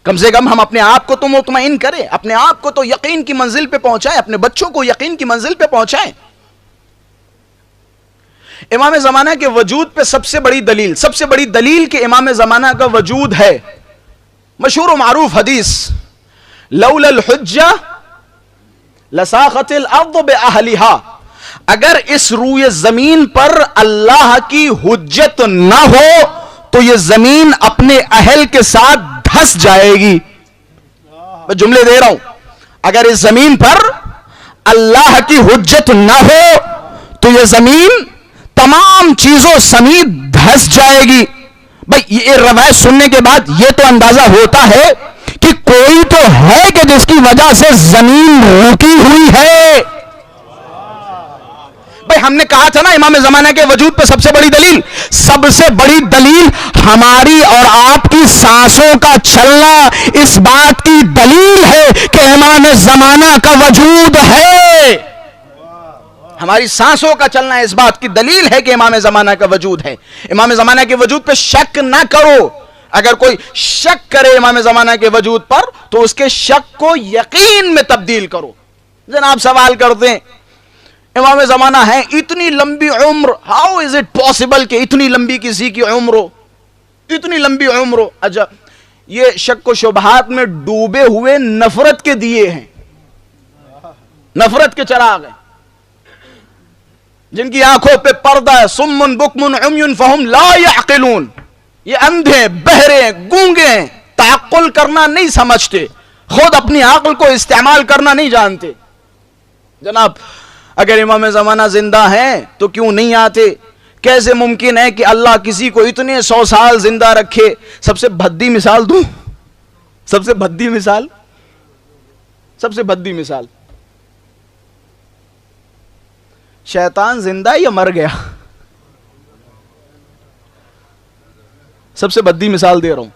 کم سے کم ہم اپنے آپ کو تو مطمئن کریں, اپنے آپ کو تو یقین کی منزل پہ پہنچائیں, اپنے بچوں کو یقین کی منزل پہ پہنچائیں. امام زمانہ کے وجود پہ سب سے بڑی دلیل کہ امام زمانہ کا وجود ہے, مشہور و معروف حدیث, لولا الحجہ لساخت الارض باہلہا. اگر اس روئے زمین پر اللہ کی حجت نہ ہو تو یہ زمین اپنے اہل کے ساتھ دھس جائے گی. میں جملے دے رہا ہوں, اگر اس زمین پر اللہ کی حجت نہ ہو تو یہ زمین تمام چیزوں سمیت دھس جائے گی. بھئی یہ روایت سننے کے بعد یہ تو اندازہ ہوتا ہے کہ کوئی تو ہے کہ جس کی وجہ سے زمین رکی ہوئی ہے. بھئی ہم نے کہا تھا نا امام زمانہ کے وجود پہ سب سے بڑی دلیل ہماری اور آپ کی سانسوں کا چلنا اس بات کی دلیل ہے کہ امام زمانہ کا وجود ہے. ہماری سانسوں کا چلنا اس بات کی دلیل ہے کہ امام زمانہ کا وجود ہے. امام زمانہ کے وجود پہ شک نہ کرو. اگر کوئی شک کرے امام زمانہ کے وجود پر تو اس کے شک کو یقین میں تبدیل کرو. جناب سوال کرتے ہیں امام زمانہ ہے, اتنی لمبی عمر, ہاؤ از اٹ پاسبل کہ اتنی لمبی کسی کی عمر ہو, اتنی لمبی عمر ہو. اچھا یہ شک و شبہات میں ڈوبے ہوئے نفرت کے دیے ہیں, نفرت کے چراغ ہیں, جن کی آنکھوں پہ پردہ ہے, صم بکم عمی فہم لا یعقلون. یہ اندھے, بہرے, گونگے ہیں, تعقل کرنا نہیں سمجھتے, خود اپنی عقل کو استعمال کرنا نہیں جانتے. جناب اگر امام زمانہ زندہ ہیں تو کیوں نہیں آتے؟ کیسے ممکن ہے کہ اللہ کسی کو اتنے 100 سال زندہ رکھے؟ سب سے بھدی مثال دوں, سب سے بھدی مثال, شیطان زندہ یا مر گیا؟ سب سے بھدی مثال دے رہا ہوں.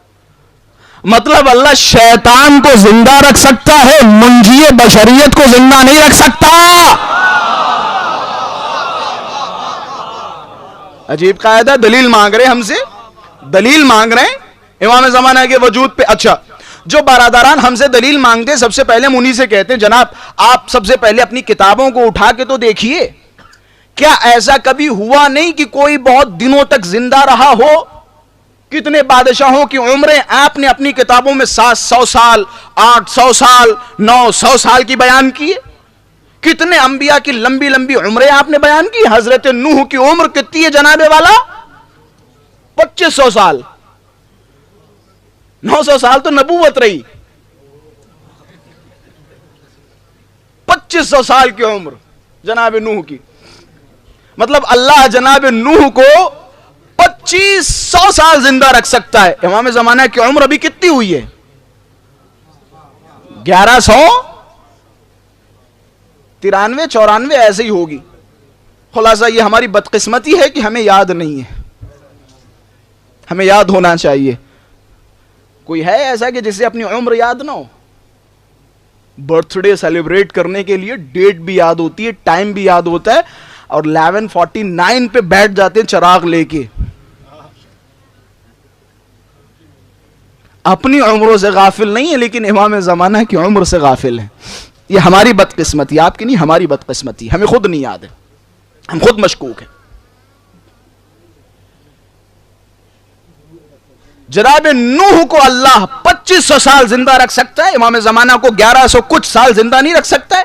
مطلب اللہ شیطان کو زندہ رکھ سکتا ہے, منجی بشریت کو زندہ نہیں رکھ سکتا. عجیب قاعدہ. دلیل مانگ رہے ہم سے, دلیل مانگ رہے ہیں امام زمانہ کے وجود پہ. اچھا جو برادران ہم سے دلیل مانگتے سب سے پہلے ہم انہی سے کہتے ہیں جناب آپ سب سے پہلے اپنی کتابوں کو اٹھا کے تو دیکھیے، کیا ایسا کبھی ہوا نہیں کہ کوئی بہت دنوں تک زندہ رہا ہو؟ کتنے بادشاہوں کی عمریں آپ نے اپنی کتابوں میں 700 سال 800 سال 900 سال کی بیان کی ہے؟ کتنے انبیاء کی لمبی لمبی عمریں آپ نے بیان کی؟ حضرت نوح کی عمر کتنی ہے جناب والا؟ 2500 سال، 900 سال تو نبوت رہی، 2500 سال کی عمر جناب نوح کی، مطلب اللہ جناب نوح کو 2500 سال زندہ رکھ سکتا ہے۔ امام زمانہ کی عمر ابھی کتنی ہوئی ہے؟ 1193 94 ایسے ہی ہوگی۔ خلاصہ یہ ہماری بدقسمتی ہے کہ ہمیں یاد نہیں ہے، ہمیں یاد ہونا چاہیے۔ کوئی ہے ایسا کہ جسے اپنی عمر یاد نہ ہو؟ برتھ ڈے سیلیبریٹ کرنے کے لیے ڈیٹ بھی یاد ہوتی ہے، ٹائم بھی یاد ہوتا ہے، اور 1149 پہ بیٹھ جاتے ہیں چراغ لے کے۔ اپنی عمروں سے غافل نہیں ہے لیکن امام زمانہ کی عمر سے غافل ہیں۔ یہ ہماری بدقسمتی، آپ کی نہیں، ہماری بدقسمتی، ہمیں خود نہیں یاد ہے، ہم خود مشکوک ہیں۔ جناب نوح کو اللہ 2500 سال زندہ رکھ سکتا ہے، امام زمانہ کو 1100 کچھ سال زندہ نہیں رکھ سکتا ہے؟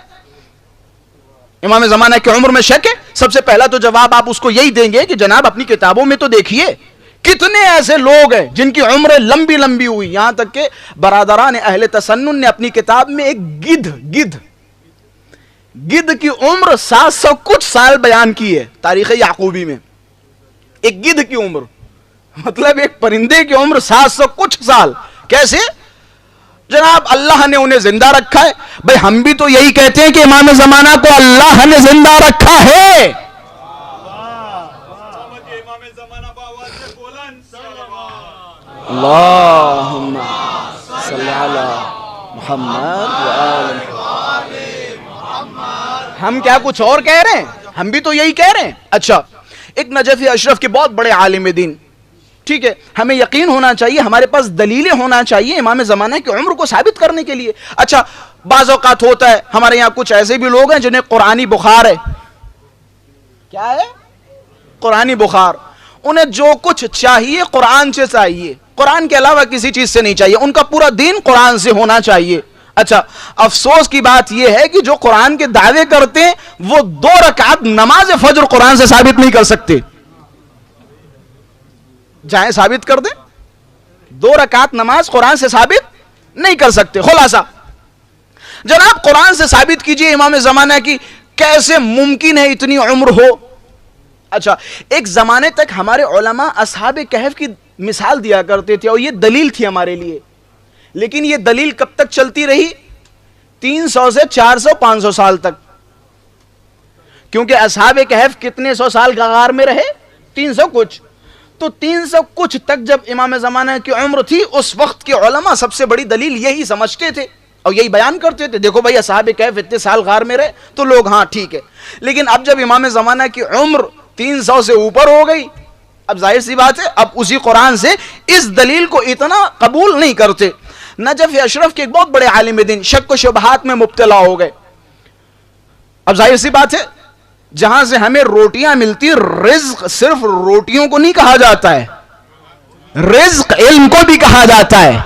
امام زمانہ کی عمر میں شک ہے؟ سب سے پہلا تو جواب آپ اس کو یہی دیں گے کہ جناب اپنی کتابوں میں تو دیکھیے کتنے ایسے لوگ ہیں جن کی عمریں لمبی لمبی ہوئی، یہاں تک کہ برادران اہل تسنن نے اپنی کتاب میں ایک گدھ کی عمر 700 کچھ سال بیان کی ہے، تاریخ یعقوبی میں۔ ایک گدھ کی عمر مطلب ایک پرندے کی عمر 700 کچھ سال، کیسے؟ جناب اللہ نے انہیں زندہ رکھا ہے۔ بھئی ہم بھی تو یہی کہتے ہیں کہ امام زمانہ کو اللہ نے زندہ رکھا ہے۔ اللہم صلی علی محمد وآل محمد۔ ہم کیا کچھ اور کہہ رہے ہیں؟ ہم بھی تو یہی کہہ رہے ہیں۔ اچھا، ایک نجفی اشرف کے بہت بڑے عالم دین، ٹھیک ہے، ہمیں یقین ہونا چاہیے، ہمارے پاس دلیلیں ہونا چاہیے امام زمانہ کی عمر کو ثابت کرنے کے لیے۔ اچھا، بعض اوقات ہوتا ہے ہمارے یہاں کچھ ایسے بھی لوگ ہیں جنہیں قرآنی بخار ہے۔ کیا ہے؟ قرآنی بخار۔ انہیں جو کچھ چاہیے قرآن سے چاہیے، قرآن کے علاوہ کسی چیز سے نہیں چاہیے، ان کا پورا دین قرآن سے ہونا چاہیے۔ اچھا، افسوس کی بات یہ ہے کہ جو قرآن کے دعوے کرتے ہیں وہ 2 رکعت نماز فجر قرآن سے ثابت نہیں کر سکتے۔ جائیں ثابت کر دیں، 2 رکعت نماز قرآن سے ثابت نہیں کر سکتے۔ خلاصہ جناب قرآن سے ثابت کیجئے امام زمانہ کی، کیسے ممکن ہے اتنی عمر ہو؟ اچھا، ایک زمانے تک ہمارے علماء اصحاب کہف کی مثال دیا کرتے تھے اور یہ دلیل تھی ہمارے لیے، لیکن یہ دلیل کب تک چلتی رہی؟ 300 سے 400 500 سال تک، کیونکہ اصحاب کہف کتنے 100 سال غار میں رہے؟ 300 کچھ۔ تو 300 کچھ تک جب امام زمانہ کی عمر تھی، اس وقت کے علماء سب سے بڑی دلیل یہی سمجھتے تھے اور یہی بیان کرتے تھے، دیکھو بھائی اصحاب کہف اتنے سال غار میں رہے تو لوگ ہاں ٹھیک ہے۔ لیکن اب جب امام زمانہ کی عمر 300 سے اوپر ہو گئی، اب ظاہر سی بات ہے اب اسی قرآن سے اس دلیل کو اتنا قبول نہیں کرتے۔ نجف اشرف کے ایک بہت بڑے عالم دین شک و شبہات میں مبتلا ہو گئے۔ اب ظاہر سی بات ہے جہاں سے ہمیں روٹیاں ملتی، رزق صرف روٹیوں کو نہیں کہا جاتا ہے، رزق علم کو بھی کہا جاتا ہے۔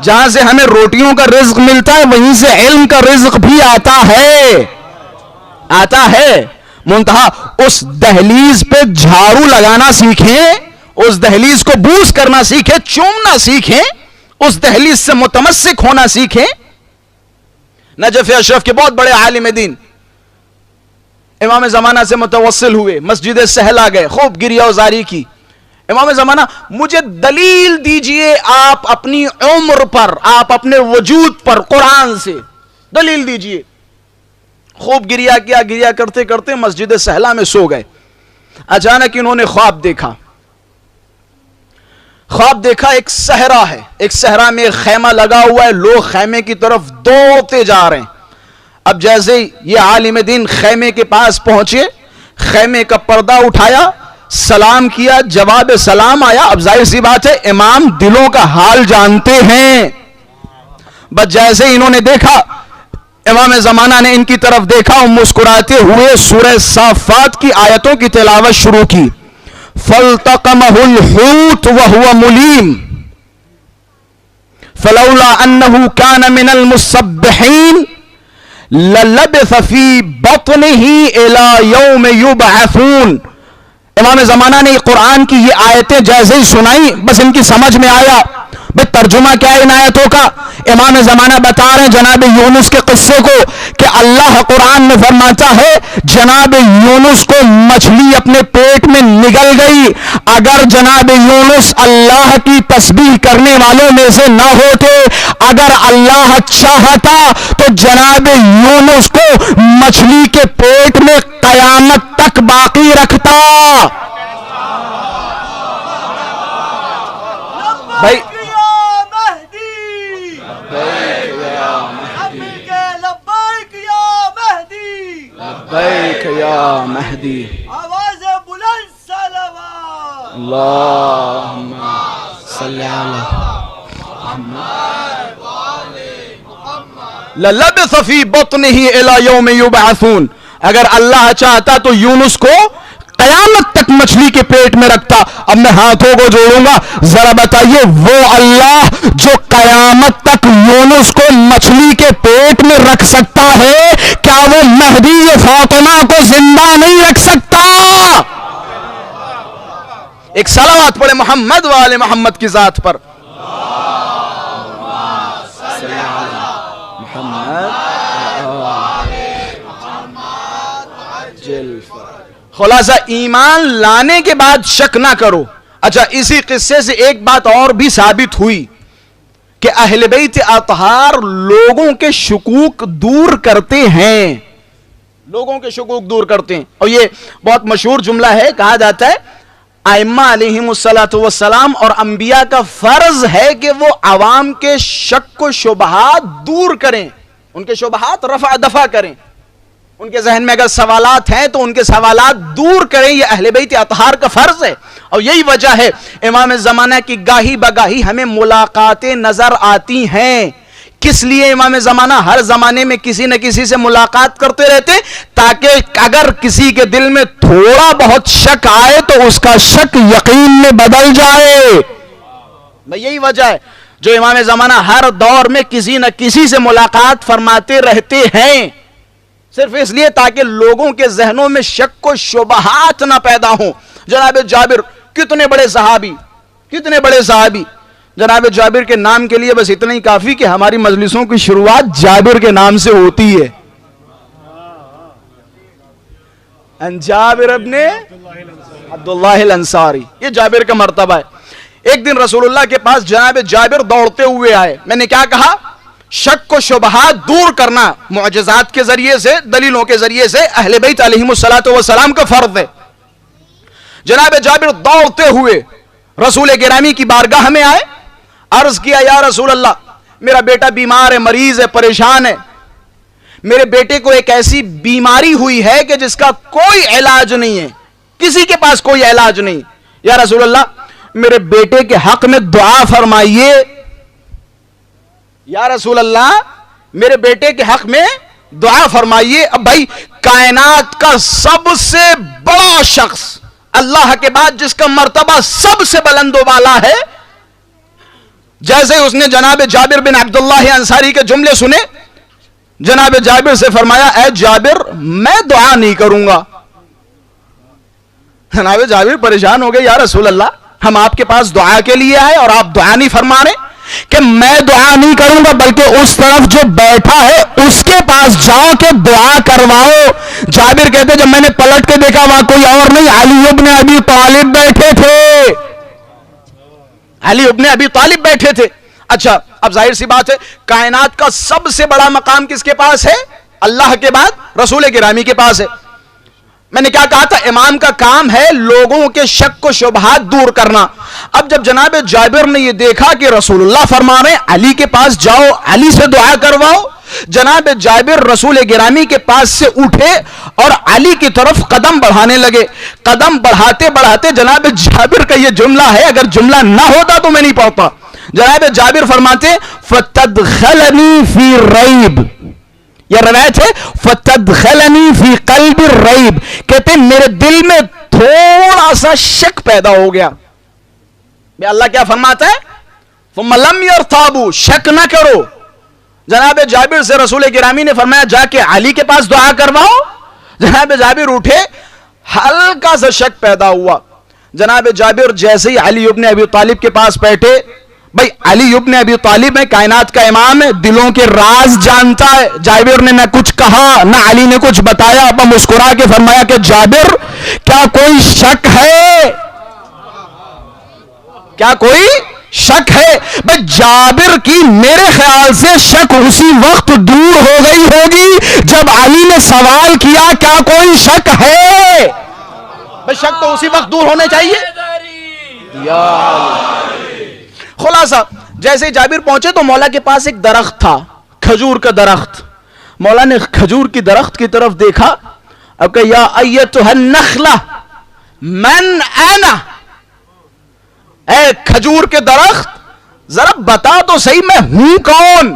جہاں سے ہمیں روٹیوں کا رزق ملتا ہے وہیں سے علم کا رزق بھی آتا ہے۔ منتہا اس دہلیز پہ جھاڑو لگانا سیکھیں، اس دہلیز کو بوس کرنا سیکھیں، چومنا سیکھیں، اس دہلیز سے متمسک ہونا سیکھیں۔ نجف اشرف کے بہت بڑے عالم دین امام زمانہ سے متوسل ہوئے، مسجد سہلا گئے، خوب گریہ وزاری کی۔ امام زمانہ مجھے دلیل دیجئے آپ اپنی عمر پر، آپ اپنے وجود پر قرآن سے دلیل دیجئے۔ خوب گریہ کیا، گریہ کرتے کرتے مسجد سہلا میں سو گئے۔ اچانک انہوں نے خواب دیکھا ایک صحرا ہے، ایک صحرا میں ایک خیمہ لگا ہوا ہے، لوگ خیمے کی طرف دوڑتے جا رہے ہیں۔ اب جیسے یہ عالم دین خیمے کے پاس پہنچے، خیمے کا پردہ اٹھایا، سلام کیا، جواب سلام آیا. اب ظاہر سی بات ہے امام دلوں کا حال جانتے ہیں. بس جیسے انہوں نے دیکھا، امام زمانہ نے ان کی طرف دیکھا اور مسکراتے ہوئے سورہ صافات کی آیتوں کی تلاوت شروع کی. فَالْتَقَمَهُ الْحُوتُ وَهُوَ مُلِيمٌ فَلَوْلَا أَنَّهُ كَانَ مِنَ الْمُسَبِّحِينَ لَلَبِثَ فِي بَطْنِهِ إِلَى يَوْمِ يُبْعَثُونَ. امام زمانہ نے قرآن کی یہ آیتیں جیسے ہی سنائی، بس ان کی سمجھ میں آیا بھئی ترجمہ کیا ہے ان آیتوں کا. امام زمانہ بتا رہے ہیں جناب یونس کے قصے کو کہ اللہ قرآن میں فرماتا ہے جناب یونس کو مچھلی اپنے پیٹ میں نگل گئی. اگر جناب یونس اللہ کی تسبیح کرنے والوں میں سے نہ ہوتے، اگر اللہ چاہتا تو جناب یونس کو مچھلی کے پیٹ میں قیامت تک باقی رکھتا. بھائی لبیک یا مہدی، آواز بلند صلوات، اللہم صلی علی للبث فی بطنہ الی یوم یبعثون. اگر اللہ چاہتا تو یونس کو قیامت تک مچھلی کے پیٹ میں رکھتا. اب میں ہاتھوں کو جوڑوں گا، ذرا بتائیے وہ اللہ جو قیامت تک یونس کو مچھلی کے پیٹ میں رکھ سکتا ہے، کیا وہ مہدی فاطمہ کو زندہ نہیں رکھ سکتا؟ ایک صلوات پڑھے محمد و آل محمد کی ذات پر. خلاصہ ایمان لانے کے بعد شک نہ کرو. اچھا اسی قصے سے ایک بات اور بھی ثابت ہوئی کہ اہل بیت اطہار لوگوں کے شکوک دور کرتے ہیں، لوگوں کے شکوک دور کرتے ہیں. اور یہ بہت مشہور جملہ ہے، کہا جاتا ہے ائمہ علیہم الصلاۃ والسلام اور انبیاء کا فرض ہے کہ وہ عوام کے شک و شبہات دور کریں، ان کے شبہات رفع دفع کریں. ان کے ذہن میں اگر سوالات ہیں تو ان کے سوالات دور کریں. یہ اہل بیت اطہار کا فرض ہے. اور یہی وجہ ہے امام زمانہ کی گاہی بگاہی ہمیں ملاقاتیں نظر آتی ہیں. کس لیے امام زمانہ ہر زمانے میں کسی نہ کسی سے ملاقات کرتے رہتے؟ تاکہ اگر کسی کے دل میں تھوڑا بہت شک آئے تو اس کا شک یقین میں بدل جائے. یہی وجہ ہے جو امام زمانہ ہر دور میں کسی نہ کسی سے ملاقات فرماتے رہتے ہیں، صرف اس لیے تاکہ لوگوں کے ذہنوں میں شک و شبہات نہ پیدا ہوں. جناب جابر کتنے بڑے صحابی، کتنے بڑے صحابی. جناب جابر کے نام کے لیے بس اتنا ہی کافی کہ ہماری مجلسوں کی شروعات جابر کے نام سے ہوتی ہے. ان جابر ابن عبداللہ الانصاری، یہ جابر کا مرتبہ ہے. ایک دن رسول اللہ کے پاس جناب جابر دوڑتے ہوئے آئے. میں نے کیا کہا؟ شک و شبہات دور کرنا معجزات کے ذریعے سے، دلیلوں کے ذریعے سے اہل بیت علیہم الصلاۃ والسلام کا فرض ہے. جناب جابر دوڑتے ہوئے رسول گرامی کی بارگاہ میں آئے. عرض کیا یا رسول اللہ، میرا بیٹا بیمار ہے، مریض ہے، پریشان ہے. میرے بیٹے کو ایک ایسی بیماری ہوئی ہے کہ جس کا کوئی علاج نہیں ہے، کسی کے پاس کوئی علاج نہیں. یا رسول اللہ میرے بیٹے کے حق میں دعا فرمائیے. یا رسول اللہ میرے بیٹے کے حق میں دعا فرمائیے. اب بھائی کائنات کا سب سے بڑا شخص اللہ کے بعد جس کا مرتبہ سب سے بلند و بالا ہے، جیسے اس نے جناب جابر بن عبداللہ انصاری کے جملے سنے، جناب جابر سے فرمایا اے جابر میں دعا نہیں کروں گا. جناب جابر پریشان ہو گئے، یا رسول اللہ ہم آپ کے پاس دعا کے لیے آئے اور آپ دعا نہیں فرما رہے. کہ میں دعا نہیں کروں گا بلکہ اس طرف جو بیٹھا ہے اس کے پاس جاؤ کہ دعا کرواؤ. جابر کہتے جب میں نے پلٹ کے دیکھا وہاں کوئی اور نہیں، علی ابن ابی طالب بیٹھے تھے، علی ابن ابی طالب بیٹھے تھے. اچھا اب ظاہر سی بات ہے کائنات کا سب سے بڑا مقام کس کے پاس ہے؟ اللہ کے بعد رسول گرامی کے پاس ہے. میں نے کیا کہا تھا؟ امام کا کام ہے لوگوں کے شک و شبہات دور کرنا. اب جب جناب جابر نے یہ دیکھا کہ رسول اللہ فرما رہے ہیں علی کے پاس جاؤ، علی سے دعا کرواؤ، جناب جابر رسول گرامی کے پاس سے اٹھے اور علی کی طرف قدم بڑھانے لگے. قدم بڑھاتے بڑھاتے جناب جابر کا یہ جملہ ہے، اگر جملہ نہ ہوتا تو میں نہیں پڑھتا. جناب جابر فرماتے فَتَدْخَلَنِي فِي الرَّيْبِ، یہ روایت ہے فَتَدْخَلَنِي فِي قَلْبِ الرَّيْبِ، کہتے میرے دل میں تھوڑا سا شک پیدا ہو گیا. بے اللہ کیا فرماتا ہے؟ ثُمَّ لَمْ يَرْتَابُوا، شک نہ کرو. جناب جابر سے رسول گرامی نے فرمایا جا کے علی کے پاس دعا کرواؤ. جناب جابر اٹھے، ہلکا سا شک پیدا ہوا. جناب جابر جیسے ہی علی ابن ابی طالب کے پاس بیٹھے، بھائی علی ابن ابی طالب ہے، کائنات کا امام ہے، دلوں کے راز جانتا ہے. جابر نے نہ کچھ کہا نہ علی نے کچھ بتایا، اب مسکرا کے فرمایا کہ جابر کیا کوئی شک ہے؟ کیا کوئی شک ہے؟ بھائی جابر کی میرے خیال سے شک اسی وقت دور ہو گئی ہوگی جب علی نے سوال کیا کیا کوئی شک ہے. بھائی شک تو اسی وقت دور ہونے چاہیے. یا خلاصہ جیسے جابر پہنچے تو مولا کے پاس ایک درخت تھا، کھجور کا درخت. مولا نے کھجور کی درخت کی طرف دیکھا، اب کہ یا ایتھا النخلہ من انا، اے کھجور کے درخت ذرا بتا تو صحیح میں ہوں کون.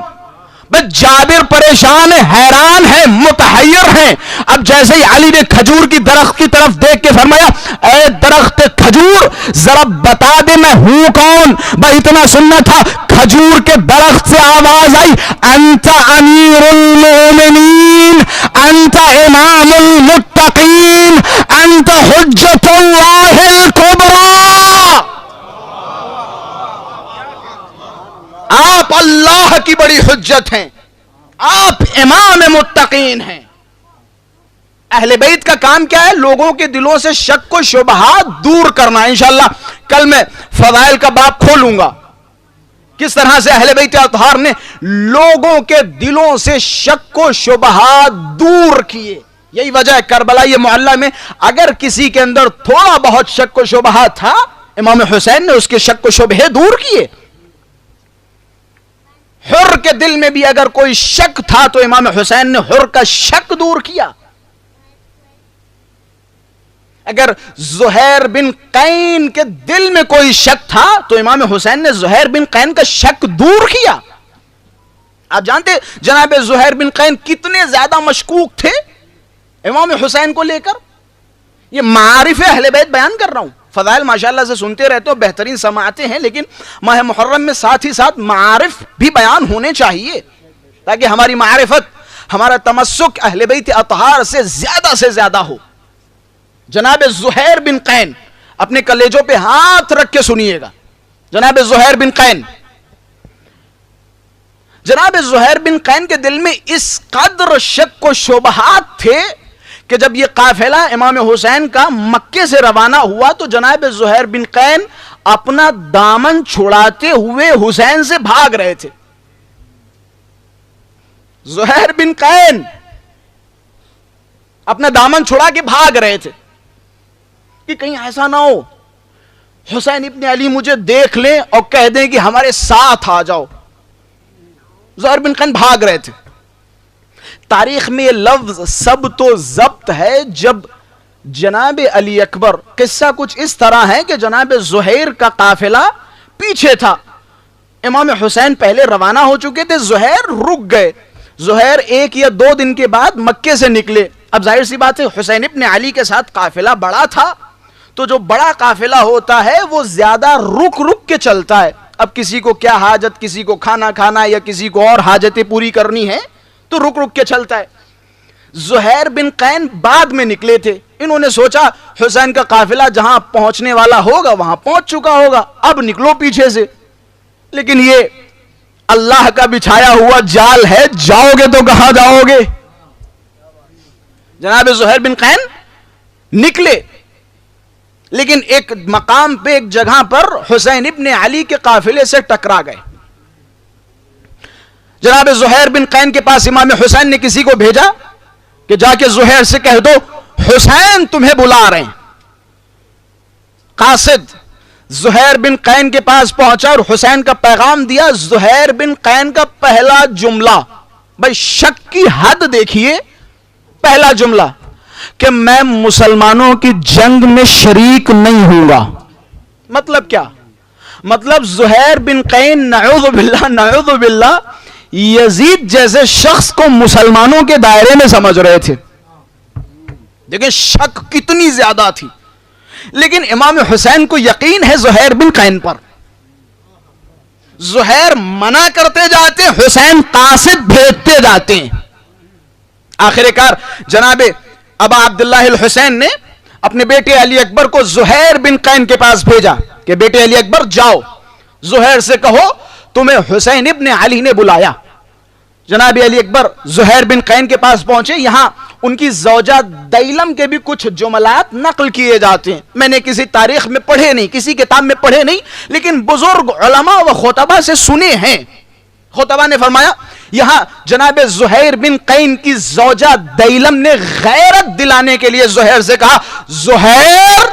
بس جابر پریشان ہے، حیران ہے، متحیر ہے. اب جیسے ہی علی نے کھجور کی درخت کی طرف دیکھ کے فرمایا اے درخت کھجور ذرا بتا دے میں ہوں کون. بھائی اتنا سننا تھا، کھجور کے درخت سے آواز آئی انت امیر المؤمنین، انت امام المتقین، انت حجت اللہ الکبریٰ. آپ اللہ کی بڑی حجت ہیں، آپ امام متقین ہیں. اہل بیت کا کام کیا ہے؟ لوگوں کے دلوں سے شک و شبہات دور کرنا. انشاءاللہ کل میں فضائل کا باب کھولوں گا، کس طرح سے اہل بیت اطہار نے لوگوں کے دلوں سے شک و شبہات دور کیے. یہی وجہ ہے کربلا یہ معلّہ میں اگر کسی کے اندر تھوڑا بہت شک و شبہات تھا، امام حسین نے اس کے شک و شبہے دور کیے. حر کے دل میں بھی اگر کوئی شک تھا تو امام حسین نے حر کا شک دور کیا. اگر زہیر بن قین کے دل میں کوئی شک تھا تو امام حسین نے زہیر بن قین کا شک دور کیا. آپ جانتے جناب زہیر بن قین کتنے زیادہ مشکوک تھے امام حسین کو لے کر. یہ معارف اہل بیت بیان کر رہا ہوں. فضائل ماشاءاللہ سے سنتے رہتے ہو، بہترین سماعتیں ہیں، لیکن ماہ محرم میں ساتھ ہی ساتھ معارف بھی بیان ہونے چاہیے تاکہ ہماری معرفت، ہمارا تمسک اہل بیت اطہار سے زیادہ ہو. جناب زہیر بن قین، اپنے کلیجوں پہ ہاتھ رکھ کے سنیے گا. جناب زہیر بن قین، جناب زہیر بن قین کے دل میں اس قدر شک و شبہات تھے کہ جب یہ قافلہ امام حسین کا مکے سے روانہ ہوا تو جناب زہیر بن قین اپنا دامن چھڑاتے ہوئے حسین سے بھاگ رہے تھے. زہیر بن قین اپنا دامن چھڑا کے بھاگ رہے تھے کہ کہیں ایسا نہ ہو حسین ابن علی مجھے دیکھ لیں اور کہہ دیں کہ ہمارے ساتھ آ جاؤ. زہیر بن قین بھاگ رہے تھے. تاریخ میں یہ لفظ سب تو ضبط ہے جب جناب علی اکبر، قصہ کچھ اس طرح ہے کہ جناب زہیر کا قافلہ پیچھے تھا، امام حسین پہلے روانہ ہو چکے تھے، زہیر رک گئے. زہیر 1 یا 2 دن کے بعد مکے سے نکلے. اب ظاہر سی بات ہے حسین ابن علی کے ساتھ قافلہ بڑا تھا، تو جو بڑا قافلہ ہوتا ہے وہ زیادہ رک کے چلتا ہے. اب کسی کو کیا حاجت، کسی کو کھانا کھانا یا کسی کو اور حاجتیں پوری کرنی ہے تو رک کے چلتا ہے. زہیر بن قین بعد میں نکلے تھے. انہوں نے سوچا حسین کا قافلہ جہاں پہنچنے والا ہوگا وہاں پہنچ چکا ہوگا، اب نکلو پیچھے سے. لیکن یہ اللہ کا بچھایا ہوا جال ہے، جاؤ گے تو کہاں جاؤ گے. جناب زہیر بن قین نکلے، لیکن ایک مقام پہ، ایک جگہ پر حسین ابن علی کے قافلے سے ٹکرا گئے. جناب زہیر بن قین کے پاس امام حسین نے کسی کو بھیجا کہ جا کے زہیر سے کہہ دو حسین تمہیں بلا رہے ہیں. قاصد زہیر بن قین کے پاس پہنچا اور حسین کا پیغام دیا. زہیر بن قین کا پہلا جملہ، بھائی شک کی حد دیکھیے، پہلا جملہ کہ میں مسلمانوں کی جنگ میں شریک نہیں ہوں گا. مطلب کیا؟ مطلب زہیر بن قین نعوذ باللہ یزید جیسے شخص کو مسلمانوں کے دائرے میں سمجھ رہے تھے. دیکھیں شک کتنی زیادہ تھی. لیکن امام حسین کو یقین ہے زہیر بن قین پر. زہیر منع کرتے جاتے، حسین قاصد بھیجتے جاتے ہیں. آخر کار جناب ابا عبداللہ الحسین نے اپنے بیٹے علی اکبر کو زہیر بن قین کے پاس بھیجا کہ بیٹے علی اکبر جاؤ، زہیر سے کہو تمہیں حسین ابن علی نے بلایا. جناب علی اکبر زہیر بن قین کے پاس پہنچے. یہاں ان کی زوجہ دیلم کے بھی کچھ جملات نقل کیے جاتے ہیں. میں نے کسی تاریخ میں پڑھے نہیں، کسی کتاب میں پڑھے نہیں، لیکن بزرگ علماء و خطبہ سے سنے ہیں. خطبہ نے فرمایا یہاں جناب زہیر بن قین کی زوجہ دیلم نے غیرت دلانے کے لیے زہیر سے کہا، زہیر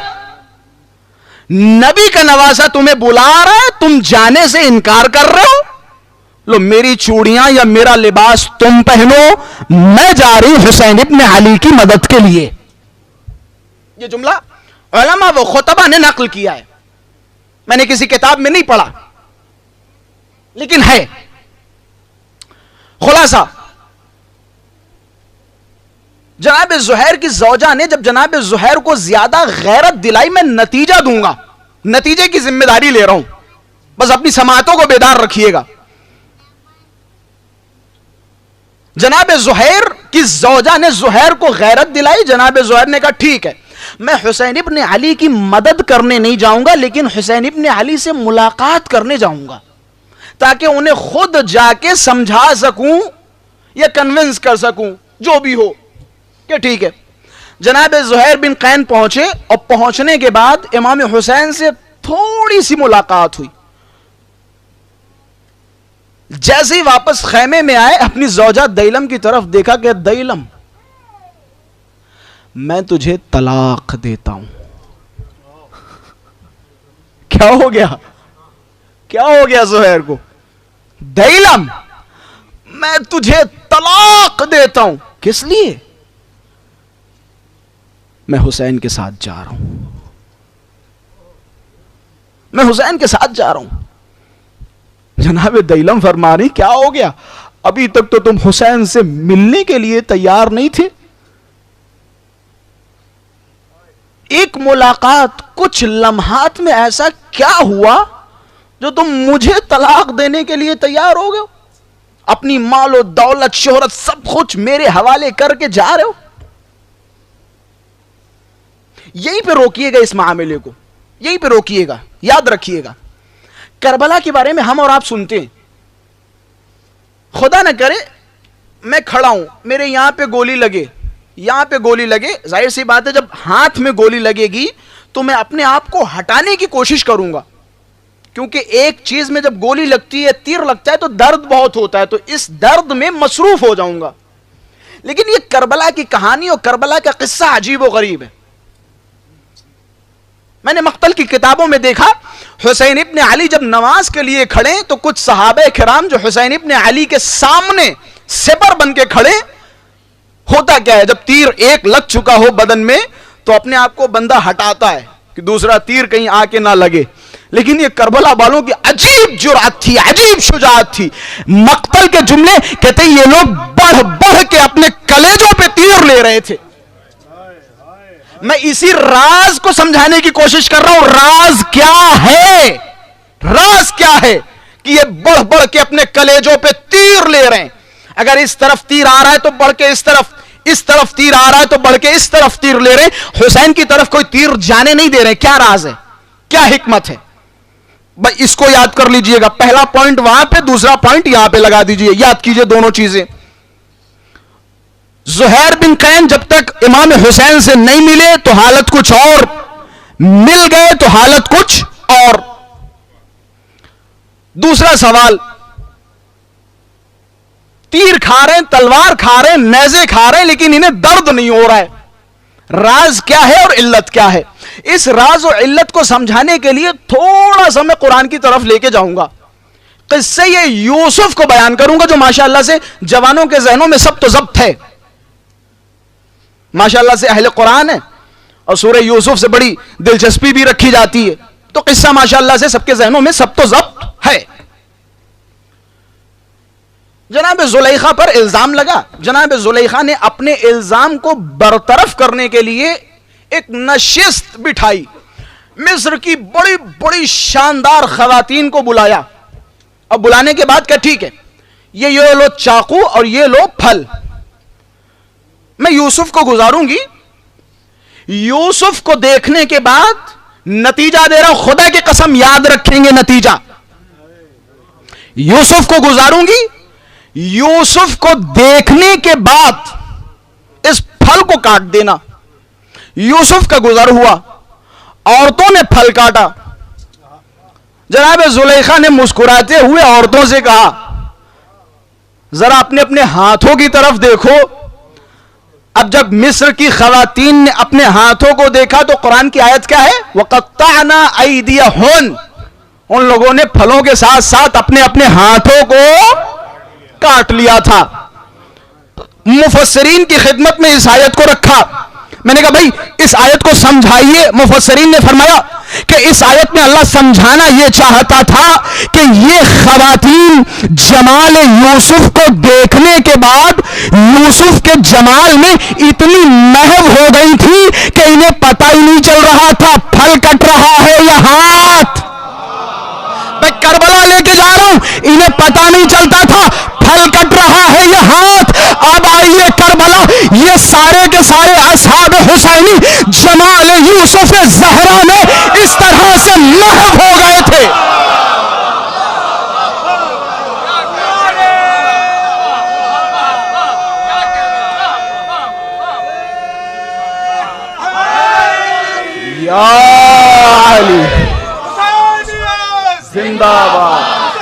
نبی کا نواسا تمہیں بلا رہا ہے، تم جانے سے انکار کر رہے ہو؟ لو میری چوڑیاں یا میرا لباس تم پہنو، میں جا رہی حسین ابن علی کی مدد کے لیے. یہ جملہ علماء و خطبہ نے نقل کیا ہے، میں نے کسی کتاب میں نہیں پڑھا لیکن ہے. خلاصہ جناب زہیر کی زوجہ نے جب جناب زہیر کو زیادہ غیرت دلائی، میں نتیجہ دوں گا، نتیجے کی ذمہ داری لے رہا ہوں، بس اپنی سماعتوں کو بیدار رکھیے گا. جناب زہیر کی زوجہ نے زہیر کو غیرت دلائی. جناب زہیر نے کہا ٹھیک ہے، میں حسین ابن علی کی مدد کرنے نہیں جاؤں گا، لیکن حسین ابن علی سے ملاقات کرنے جاؤں گا تاکہ انہیں خود جا کے سمجھا سکوں یا کنونس کر سکوں، جو بھی ہو کہ ٹھیک ہے. جناب زہیر بن قین پہنچے اور پہنچنے کے بعد امام حسین سے تھوڑی سی ملاقات ہوئی. جیسے ہی واپس خیمے میں آئے اپنی زوجہ دیلم کی طرف دیکھا کہ دیلم میں تجھے طلاق دیتا ہوں. کیا ہو گیا؟ کیا ہو گیا زہیر کو؟ دیلم میں تجھے طلاق دیتا ہوں. کس لیے؟ میں حسین کے ساتھ جا رہا ہوں، میں حسین کے ساتھ جا رہا ہوں. جناب دیلم فرما رہی کیا ہو گیا؟ ابھی تک تو تم حسین سے ملنے کے لیے تیار نہیں تھے. ایک ملاقات کچھ لمحات میں ایسا کیا ہوا جو تم مجھے طلاق دینے کے لیے تیار ہو گئے؟ اپنی مال و دولت شہرت سب کچھ میرے حوالے کر کے جا رہے ہو. یہیں پہ روکیے گا اس معاملے کو، یہیں پہ روکیے گا. یاد رکھیے گا کربلا کے بارے میں ہم اور آپ سنتے ہیں، خدا نہ کرے میں کھڑا ہوں، میرے یہاں پہ گولی لگے، یہاں پہ گولی لگے، ظاہر سی بات ہے جب ہاتھ میں گولی لگے گی تو میں اپنے آپ کو ہٹانے کی کوشش کروں گا، کیونکہ ایک چیز میں جب گولی لگتی ہے، تیر لگتا ہے تو درد بہت ہوتا ہے، تو اس درد میں مصروف ہو جاؤں گا. لیکن یہ کربلا کی کہانی اور کربلا کا قصہ عجیب و غریب ہے. میں نے مقتل کی کتابوں میں دیکھا حسین ابن علی جب نماز کے لیے کھڑے تو کچھ صحابہ کرام جو حسین ابن علی کے سامنے سپر بن کے کھڑے، ہوتا کیا ہے جب تیر ایک لگ چکا ہو بدن میں تو اپنے آپ کو بندہ ہٹاتا ہے کہ دوسرا تیر کہیں آ کے نہ لگے. لیکن یہ کربلا والوں کی عجیب جرأت تھی، عجیب شجاعت تھی. مقتل کے جملے کہتے ہیں یہ لوگ بڑھ بڑھ کے اپنے کلیجوں پہ تیر لے رہے تھے. میں اسی راز کو سمجھانے کی کوشش کر رہا ہوں. راز کیا ہے؟ راز کیا ہے کہ یہ بڑھ بڑھ کے اپنے کلیجوں پہ تیر لے رہے ہیں؟ اگر اس طرف تیر آ رہا ہے تو بڑھ کے اس طرف تیر آ رہا ہے تو بڑھ کے اس طرف تیر لے رہے ہیں. حسین کی طرف کوئی تیر جانے نہیں دے رہے. کیا راز ہے؟ کیا حکمت ہے؟ بھائی اس کو یاد کر لیجئے گا. پہلا پوائنٹ وہاں پہ، دوسرا پوائنٹ یہاں پہ لگا دیجئے. یاد کیجئے دونوں چیزیں. زہیر بن قین جب تک امام حسین سے نہیں ملے تو حالت کچھ اور، مل گئے تو حالت کچھ اور. دوسرا سوال، تیر کھا رہے ہیں، تلوار کھا رہے ہیں، نیزے کھا رہے ہیں، لیکن انہیں درد نہیں ہو رہا ہے. راز کیا ہے اور علت کیا ہے؟ اس راز و علت کو سمجھانے کے لیے تھوڑا سا میں قرآن کی طرف لے کے جاؤں گا. قصے یہ یوسف کو بیان کروں گا جو ماشاءاللہ سے جوانوں کے ذہنوں میں سب تو ضبط ہے. ماشاءاللہ سے اہل قرآن ہے اور سورہ یوسف سے بڑی دلچسپی بھی رکھی جاتی ہے، تو قصہ ماشاءاللہ سے سب کے ذہنوں میں سب تو ضبط ہے۔ جناب زلیخا پر الزام لگا، جناب زلیخا نے اپنے الزام کو برطرف کرنے کے لیے ایک نشست بٹھائی، مصر کی بڑی بڑی شاندار خواتین کو بلایا، اور بلانے کے بعد کہ ٹھیک ہے یہ لو چاقو اور یہ لو پھل، میں یوسف کو گزاروں گی، یوسف کو دیکھنے کے بعد نتیجہ دے رہا ہوں، خدا کی قسم یاد رکھیں گے نتیجہ، یوسف کو گزاروں گی، یوسف کو دیکھنے کے بعد اس پھل کو کاٹ دینا۔ یوسف کا گزر ہوا، عورتوں نے پھل کاٹا، جناب زلیخا نے مسکراتے ہوئے عورتوں سے کہا ذرا اپنے اپنے ہاتھوں کی طرف دیکھو۔ اب جب مصر کی خواتین نے اپنے ہاتھوں کو دیکھا تو قرآن کی آیت کیا ہے؟ وَقَطَّعْنَا أَيْدِيَهُنَّ، ان لوگوں نے پھلوں کے ساتھ ساتھ اپنے اپنے ہاتھوں کو کاٹ لیا تھا۔ مفسرین کی خدمت میں اس آیت کو رکھا، میں نے کہا بھائی اس آیت کو سمجھائیے۔ مفسرین نے فرمایا کہ اس آیت میں اللہ سمجھانا یہ چاہتا تھا کہ یہ خواتین جمال یوسف کو دیکھنے کے بعد یوسف کے جمال میں اتنی محو ہو گئی تھی کہ انہیں پتہ ہی نہیں چل رہا تھا پھل کٹ رہا ہے یا ہاتھ۔ میں کربلا لے کے جا رہا ہوں، انہیں پتہ نہیں چلتا تھا پھل کٹ رہا ہے یا ہاتھ۔ اب آئیے کربلا، یہ سارے کے سارے اصحاب حسینی جمال یوسف زہرا میں اس طرح سے محو ہو گئے تھے۔ یا علی زندہ باد،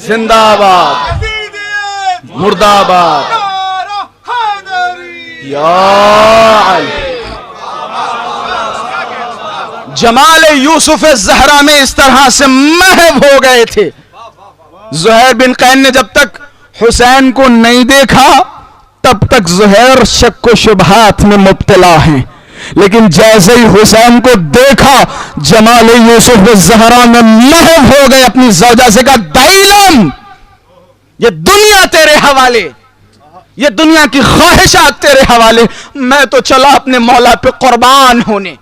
زندہ باد، مردہ باد، یا علی۔ جمال یوسف زہرا میں اس طرح سے محو ہو گئے تھے۔ زہیر بن قین نے جب تک حسین کو نہیں دیکھا تب تک زہیر شک و شبہات میں مبتلا ہیں، لیکن جیسے ہی حسین کو دیکھا جمال یوسف زہرا میں محو ہو گئے۔ اپنی زوجہ سے کہا دائلم، یہ دنیا تیرے حوالے، یہ دنیا کی خواہشات تیرے حوالے، میں تو چلا اپنے مولا پہ قربان ہونے۔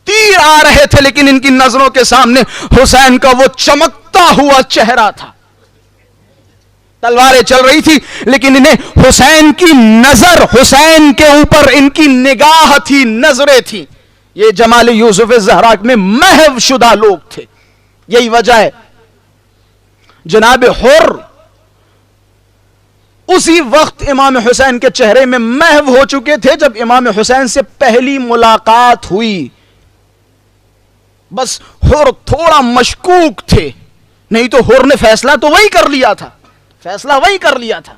تیر آ رہے تھے لیکن ان کی نظروں کے سامنے حسین کا وہ چمکتا ہوا چہرہ تھا۔ تلواریں چل رہی تھی لیکن انہیں حسین کی نظر، حسین کے اوپر ان کی نگاہ تھی، نظریں تھی۔ یہ جمال یوسف زہرا میں محو شدہ لوگ تھے۔ یہی وجہ ہے جناب حر اسی وقت امام حسین کے چہرے میں محو ہو چکے تھے جب امام حسین سے پہلی ملاقات ہوئی۔ بس حر تھوڑا مشکوک تھے، نہیں تو حر نے فیصلہ تو وہی کر لیا تھا، فیصلہ وہی کر لیا تھا۔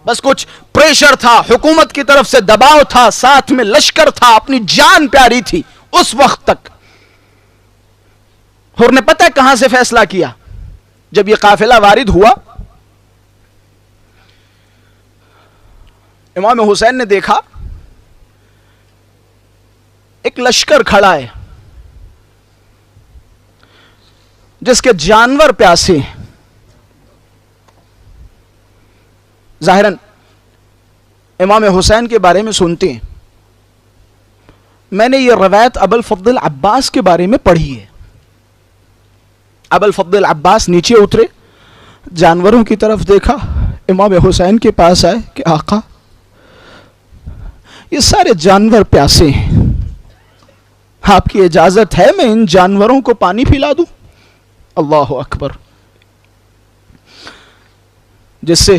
بس کچھ پریشر تھا، حکومت کی طرف سے دباؤ تھا، ساتھ میں لشکر تھا، اپنی جان پیاری تھی اس وقت تک۔ حر نے پتہ ہے کہاں سے فیصلہ کیا؟ جب یہ قافلہ وارد ہوا، امام حسین نے دیکھا ایک لشکر کھڑا ہے جس کے جانور پیاسے، ظاہراً امام حسین کے بارے میں سنتے ہیں۔ میں نے یہ روایت ابو الفضل عباس کے بارے میں پڑھی ہے۔ ابو الفضل عباس نیچے اترے، جانوروں کی طرف دیکھا، امام حسین کے پاس آئے کہ آقا یہ سارے جانور پیاسے ہیں، آپ کی اجازت ہے میں ان جانوروں کو پانی پلا دوں؟ اللہ اکبر۔ جس سے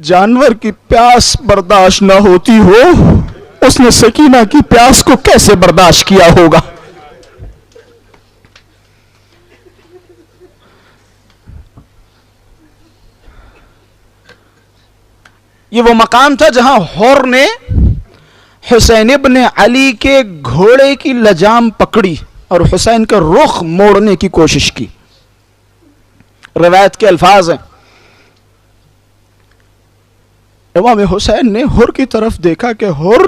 جانور کی پیاس برداشت نہ ہوتی ہو، اس نے سکینہ کی پیاس کو کیسے برداشت کیا ہوگا؟ یہ وہ مقام تھا جہاں حر نے حسین ابن علی کے گھوڑے کی لجام پکڑی اور حسین کا رخ موڑنے کی کوشش کی۔ روایت کے الفاظ ہیں امام حسین نے حر کی طرف دیکھا کہ حر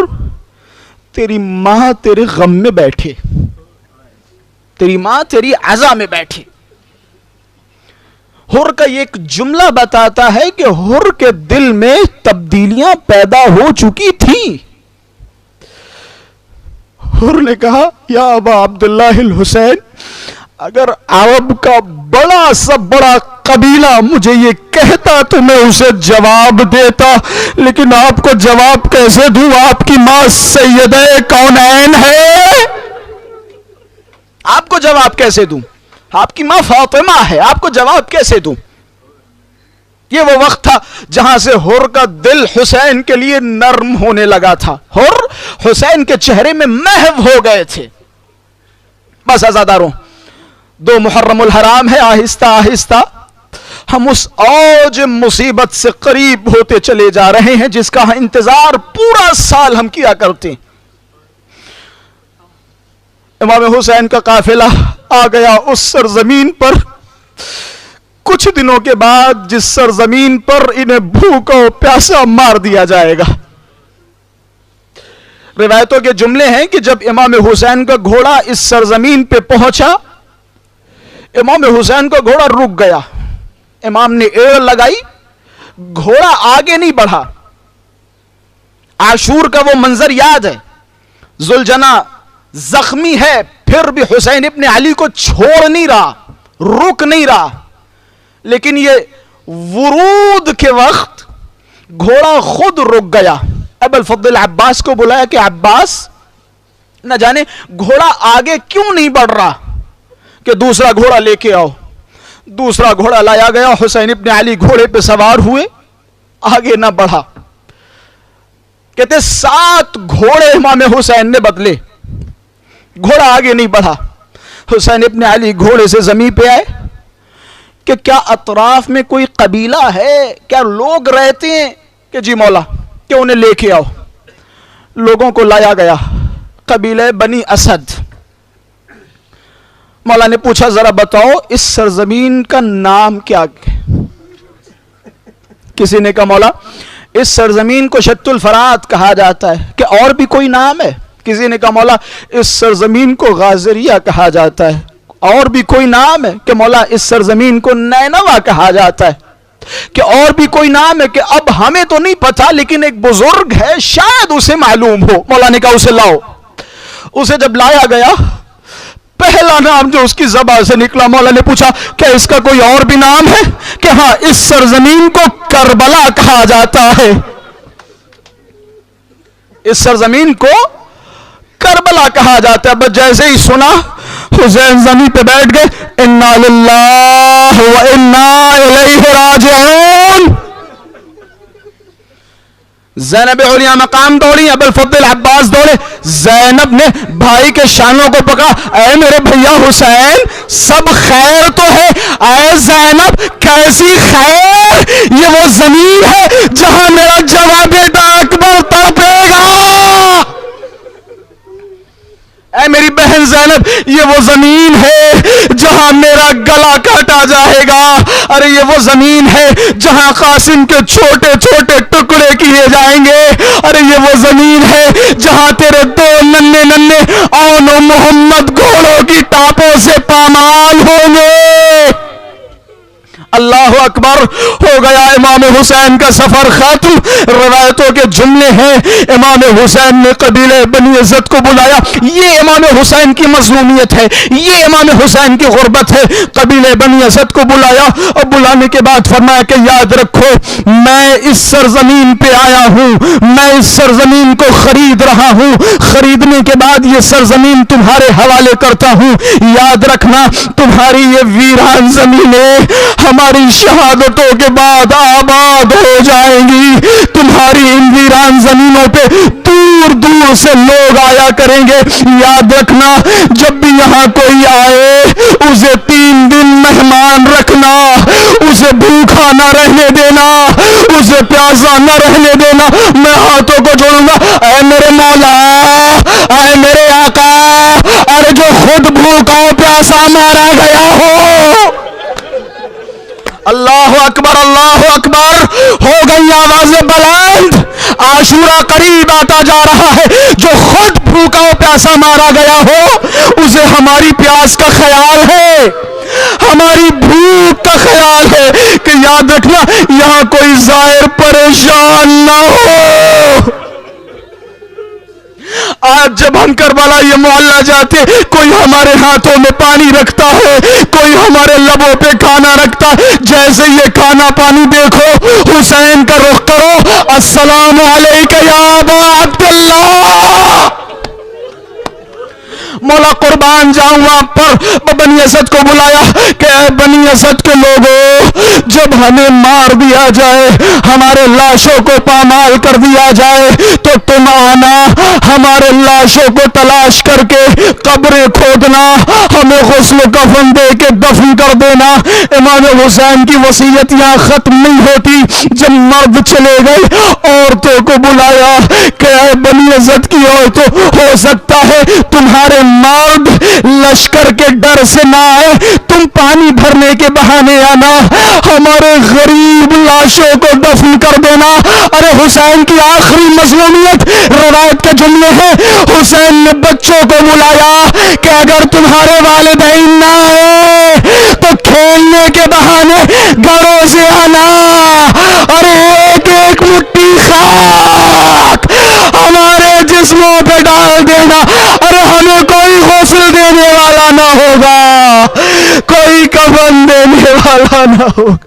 تیری ماں تیرے غم میں بیٹھے، تیری ماں تیری عزا میں بیٹھے۔ حر کا یہ ایک جملہ بتاتا ہے کہ حر کے دل میں تبدیلیاں پیدا ہو چکی تھیں۔ حر نے کہا یا ابا عبداللہ الحسین، اگر عرب کا بڑا سا بڑا قبیلہ مجھے یہ کہتا تو میں اسے جواب دیتا، لیکن آپ کو جواب کیسے دوں؟ آپ کی ماں سیدہ کونین ہے، آپ کو جواب کیسے دوں؟ آپ کی ماں فاطمہ ہے، آپ کو جواب کیسے دوں؟ یہ وہ وقت تھا جہاں سے حر کا دل حسین کے لیے نرم ہونے لگا تھا، حر حسین کے چہرے میں محو ہو گئے تھے۔ بس عزاداروں، 2 محرم الحرام ہے، آہستہ آہستہ ہم اس اوج مصیبت سے قریب ہوتے چلے جا رہے ہیں جس کا انتظار پورا سال ہم کیا کرتے ہیں۔ امام حسین کا قافلہ آ گیا اس سرزمین پر، کچھ دنوں کے بعد جس سرزمین پر انہیں بھوکا و پیاسا مار دیا جائے گا۔ روایتوں کے جملے ہیں کہ جب امام حسین کا گھوڑا اس سرزمین پہ پہنچا، امام حسین کا گھوڑا رک گیا، امام نے ایڑ لگائی، گھوڑا آگے نہیں بڑھا۔ عاشور کا وہ منظر یاد ہے، ذوالجناح زخمی ہے پھر بھی حسین ابن علی کو چھوڑ نہیں رہا، رک نہیں رہا، لیکن یہ ورود کے وقت گھوڑا خود رک گیا۔ ابو الفضل عباس کو بلایا کہ عباس، نہ جانے گھوڑا آگے کیوں نہیں بڑھ رہا، کہ دوسرا گھوڑا لے کے آؤ۔ دوسرا گھوڑا لایا گیا، حسین ابن علی گھوڑے پہ سوار ہوئے، آگے نہ بڑھا۔ کہتے 7 گھوڑے امام حسین نے بدلے، گھوڑا آگے نہیں بڑھا۔ حسین ابن علی گھوڑے سے زمین پہ آئے کہ کیا اطراف میں کوئی قبیلہ ہے، کیا لوگ رہتے ہیں؟ کہ جی مولا، کہ انہیں لے کے آؤ۔ لوگوں کو لایا گیا، قبیلہ بنی اسد۔ مولا نے پوچھا ذرا بتاؤ اس سرزمین کا نام کیا ہے؟ کسی نے کہا مولا اس سرزمین کو شط الفرات کہا جاتا ہے۔ کہ اور بھی کوئی نام ہے؟ کسی نے کہا مولا اس سرزمین کو غازریہ کہا جاتا ہے۔ اور بھی کوئی نام ہے؟ کہ مولا اس سرزمین کو نینوا کہا جاتا ہے۔ کہ اور بھی کوئی نام ہے؟ کہ اب ہمیں تو نہیں پتا لیکن ایک بزرگ ہے شاید اسے معلوم ہو۔ مولا نے کہا اسے لاؤ۔ اسے جب لایا گیا، پہلا نام جو اس کی زبان سے نکلا، مولا نے پوچھا کیا اس کا کوئی اور بھی نام ہے؟ کہ ہاں، اس سرزمین کو کربلا کہا جاتا ہے۔ اس سرزمین کو کربلا کہا جاتا ہے۔ بس جیسے ہی سنا، حسین زمین پہ بیٹھ گئے، انا للہ و انا الیہ راجعون۔ زینب علیہ مقام دوڑی، ابو الفضل عباس دوڑے۔ زینب نے بھائی کے شانوں کو پکڑا، اے میرے بھیا حسین، سب خیر تو ہے؟ اے زینب کیسی خیر؟ یہ وہ زمین ہے جہاں میرا جواں بیٹا اکبر تڑپے گا۔ اے میری بہن زینب، یہ وہ زمین ہے جہاں میرا گلا کاٹا جائے گا۔ ارے یہ وہ زمین ہے جہاں قاسم کے چھوٹے چھوٹے ٹکڑے کیے جائیں گے۔ ارے یہ وہ زمین ہے جہاں تیرے 2 ننھے ننھے اون و محمد گھوڑوں کی ٹاپوں سے پامال ہوں گے۔ اللہ اکبر، ہو گیا امام حسین کا سفر ختم۔ روایتوں کے جملے ہیں، امام حسین نے قبیلہ بنی اسد کو بلایا۔ یہ امام حسین کی مظلومیت ہے، یہ امام حسین کی غربت ہے۔ قبیلہ بنی اسد کو بلایا اور بلانے کے بعد فرمایا کہ یاد رکھو میں اس سرزمین پہ آیا ہوں، میں اس سرزمین کو خرید رہا ہوں، خریدنے کے بعد یہ سرزمین تمہارے حوالے کرتا ہوں۔ یاد رکھنا تمہاری یہ ویران زمینیں ہماری شہادتوں کے بعد آباد ہو جائیں گی۔ تمہاری ان ویران زمینوں پہ دور دور سے لوگ آیا کریں گے۔ یاد رکھنا جب بھی یہاں کوئی آئے اسے 3 دن مہمان رکھنا، اسے بھوکا نہ رہنے دینا، اسے پیاسا نہ رہنے دینا۔ میں ہاتھوں کو جوڑوں گا، اے میرے مولا، اے میرے آقا، ارے جو خود بھوکا و پیاسا مارا گیا ہو۔ اللہ اکبر، اللہ اکبر، ہو گئی آواز بلند۔ عاشورہ قریب آتا جا رہا ہے، جو خود بھوکا و پیاسا مارا گیا ہو اسے ہماری پیاس کا خیال ہے، ہماری بھوک کا خیال ہے کہ یاد رکھنا یہاں کوئی زائر پریشان نہ ہو۔ آج جب ہم کربلا یہ محلہ جاتے، کوئی ہمارے ہاتھوں میں پانی رکھتا ہے، کوئی ہمارے لبوں پہ کھانا رکھتا ہے، جیسے یہ کھانا پانی دیکھو حسین کا رخ کرو، السلام علیکہ یا ابا عبداللہ۔ مولا قربان جاؤں آپ پر بنی اسد کو بلایا کہ اے بنی اسد کے لوگوں، جب ہمیں مار دیا جائے، ہمارے لاشوں کو پامال کر دیا جائے تو تم آنا، ہمارے لاشوں کو تلاش کر کے قبریں کھودنا، ہمیں غسل و کفن دے کے دفن کر دینا۔ امام حسین کی وصیت یہاں ختم نہیں ہوتی، جب مرد چلے گئے عورتوں کو بلایا کہ اے بنی اسد کی عورتوں، ہو سکتا ہے تمہارے مرد لشکر کے ڈر سے نہ آئے، تم پانی بھرنے کے بہانے آنا، ہمارے غریب لاشوں کو دفن کر دینا۔ ارے حسین کی آخری مظلومیت، روایت کے جملے ہیں، حسین نے بچوں کو بلایا کہ اگر تمہارے والدین نہ آئے تو کھیلنے کے بہانے گھروں سے آنا، ارے ایک ایک مٹھی خاک ہمارے جسموں پہ ڈال دینا، ارے ہمیں کوئی غسل دینے والا نہ ہوگا، کوئی کفن دینے والا نہ ہوگا۔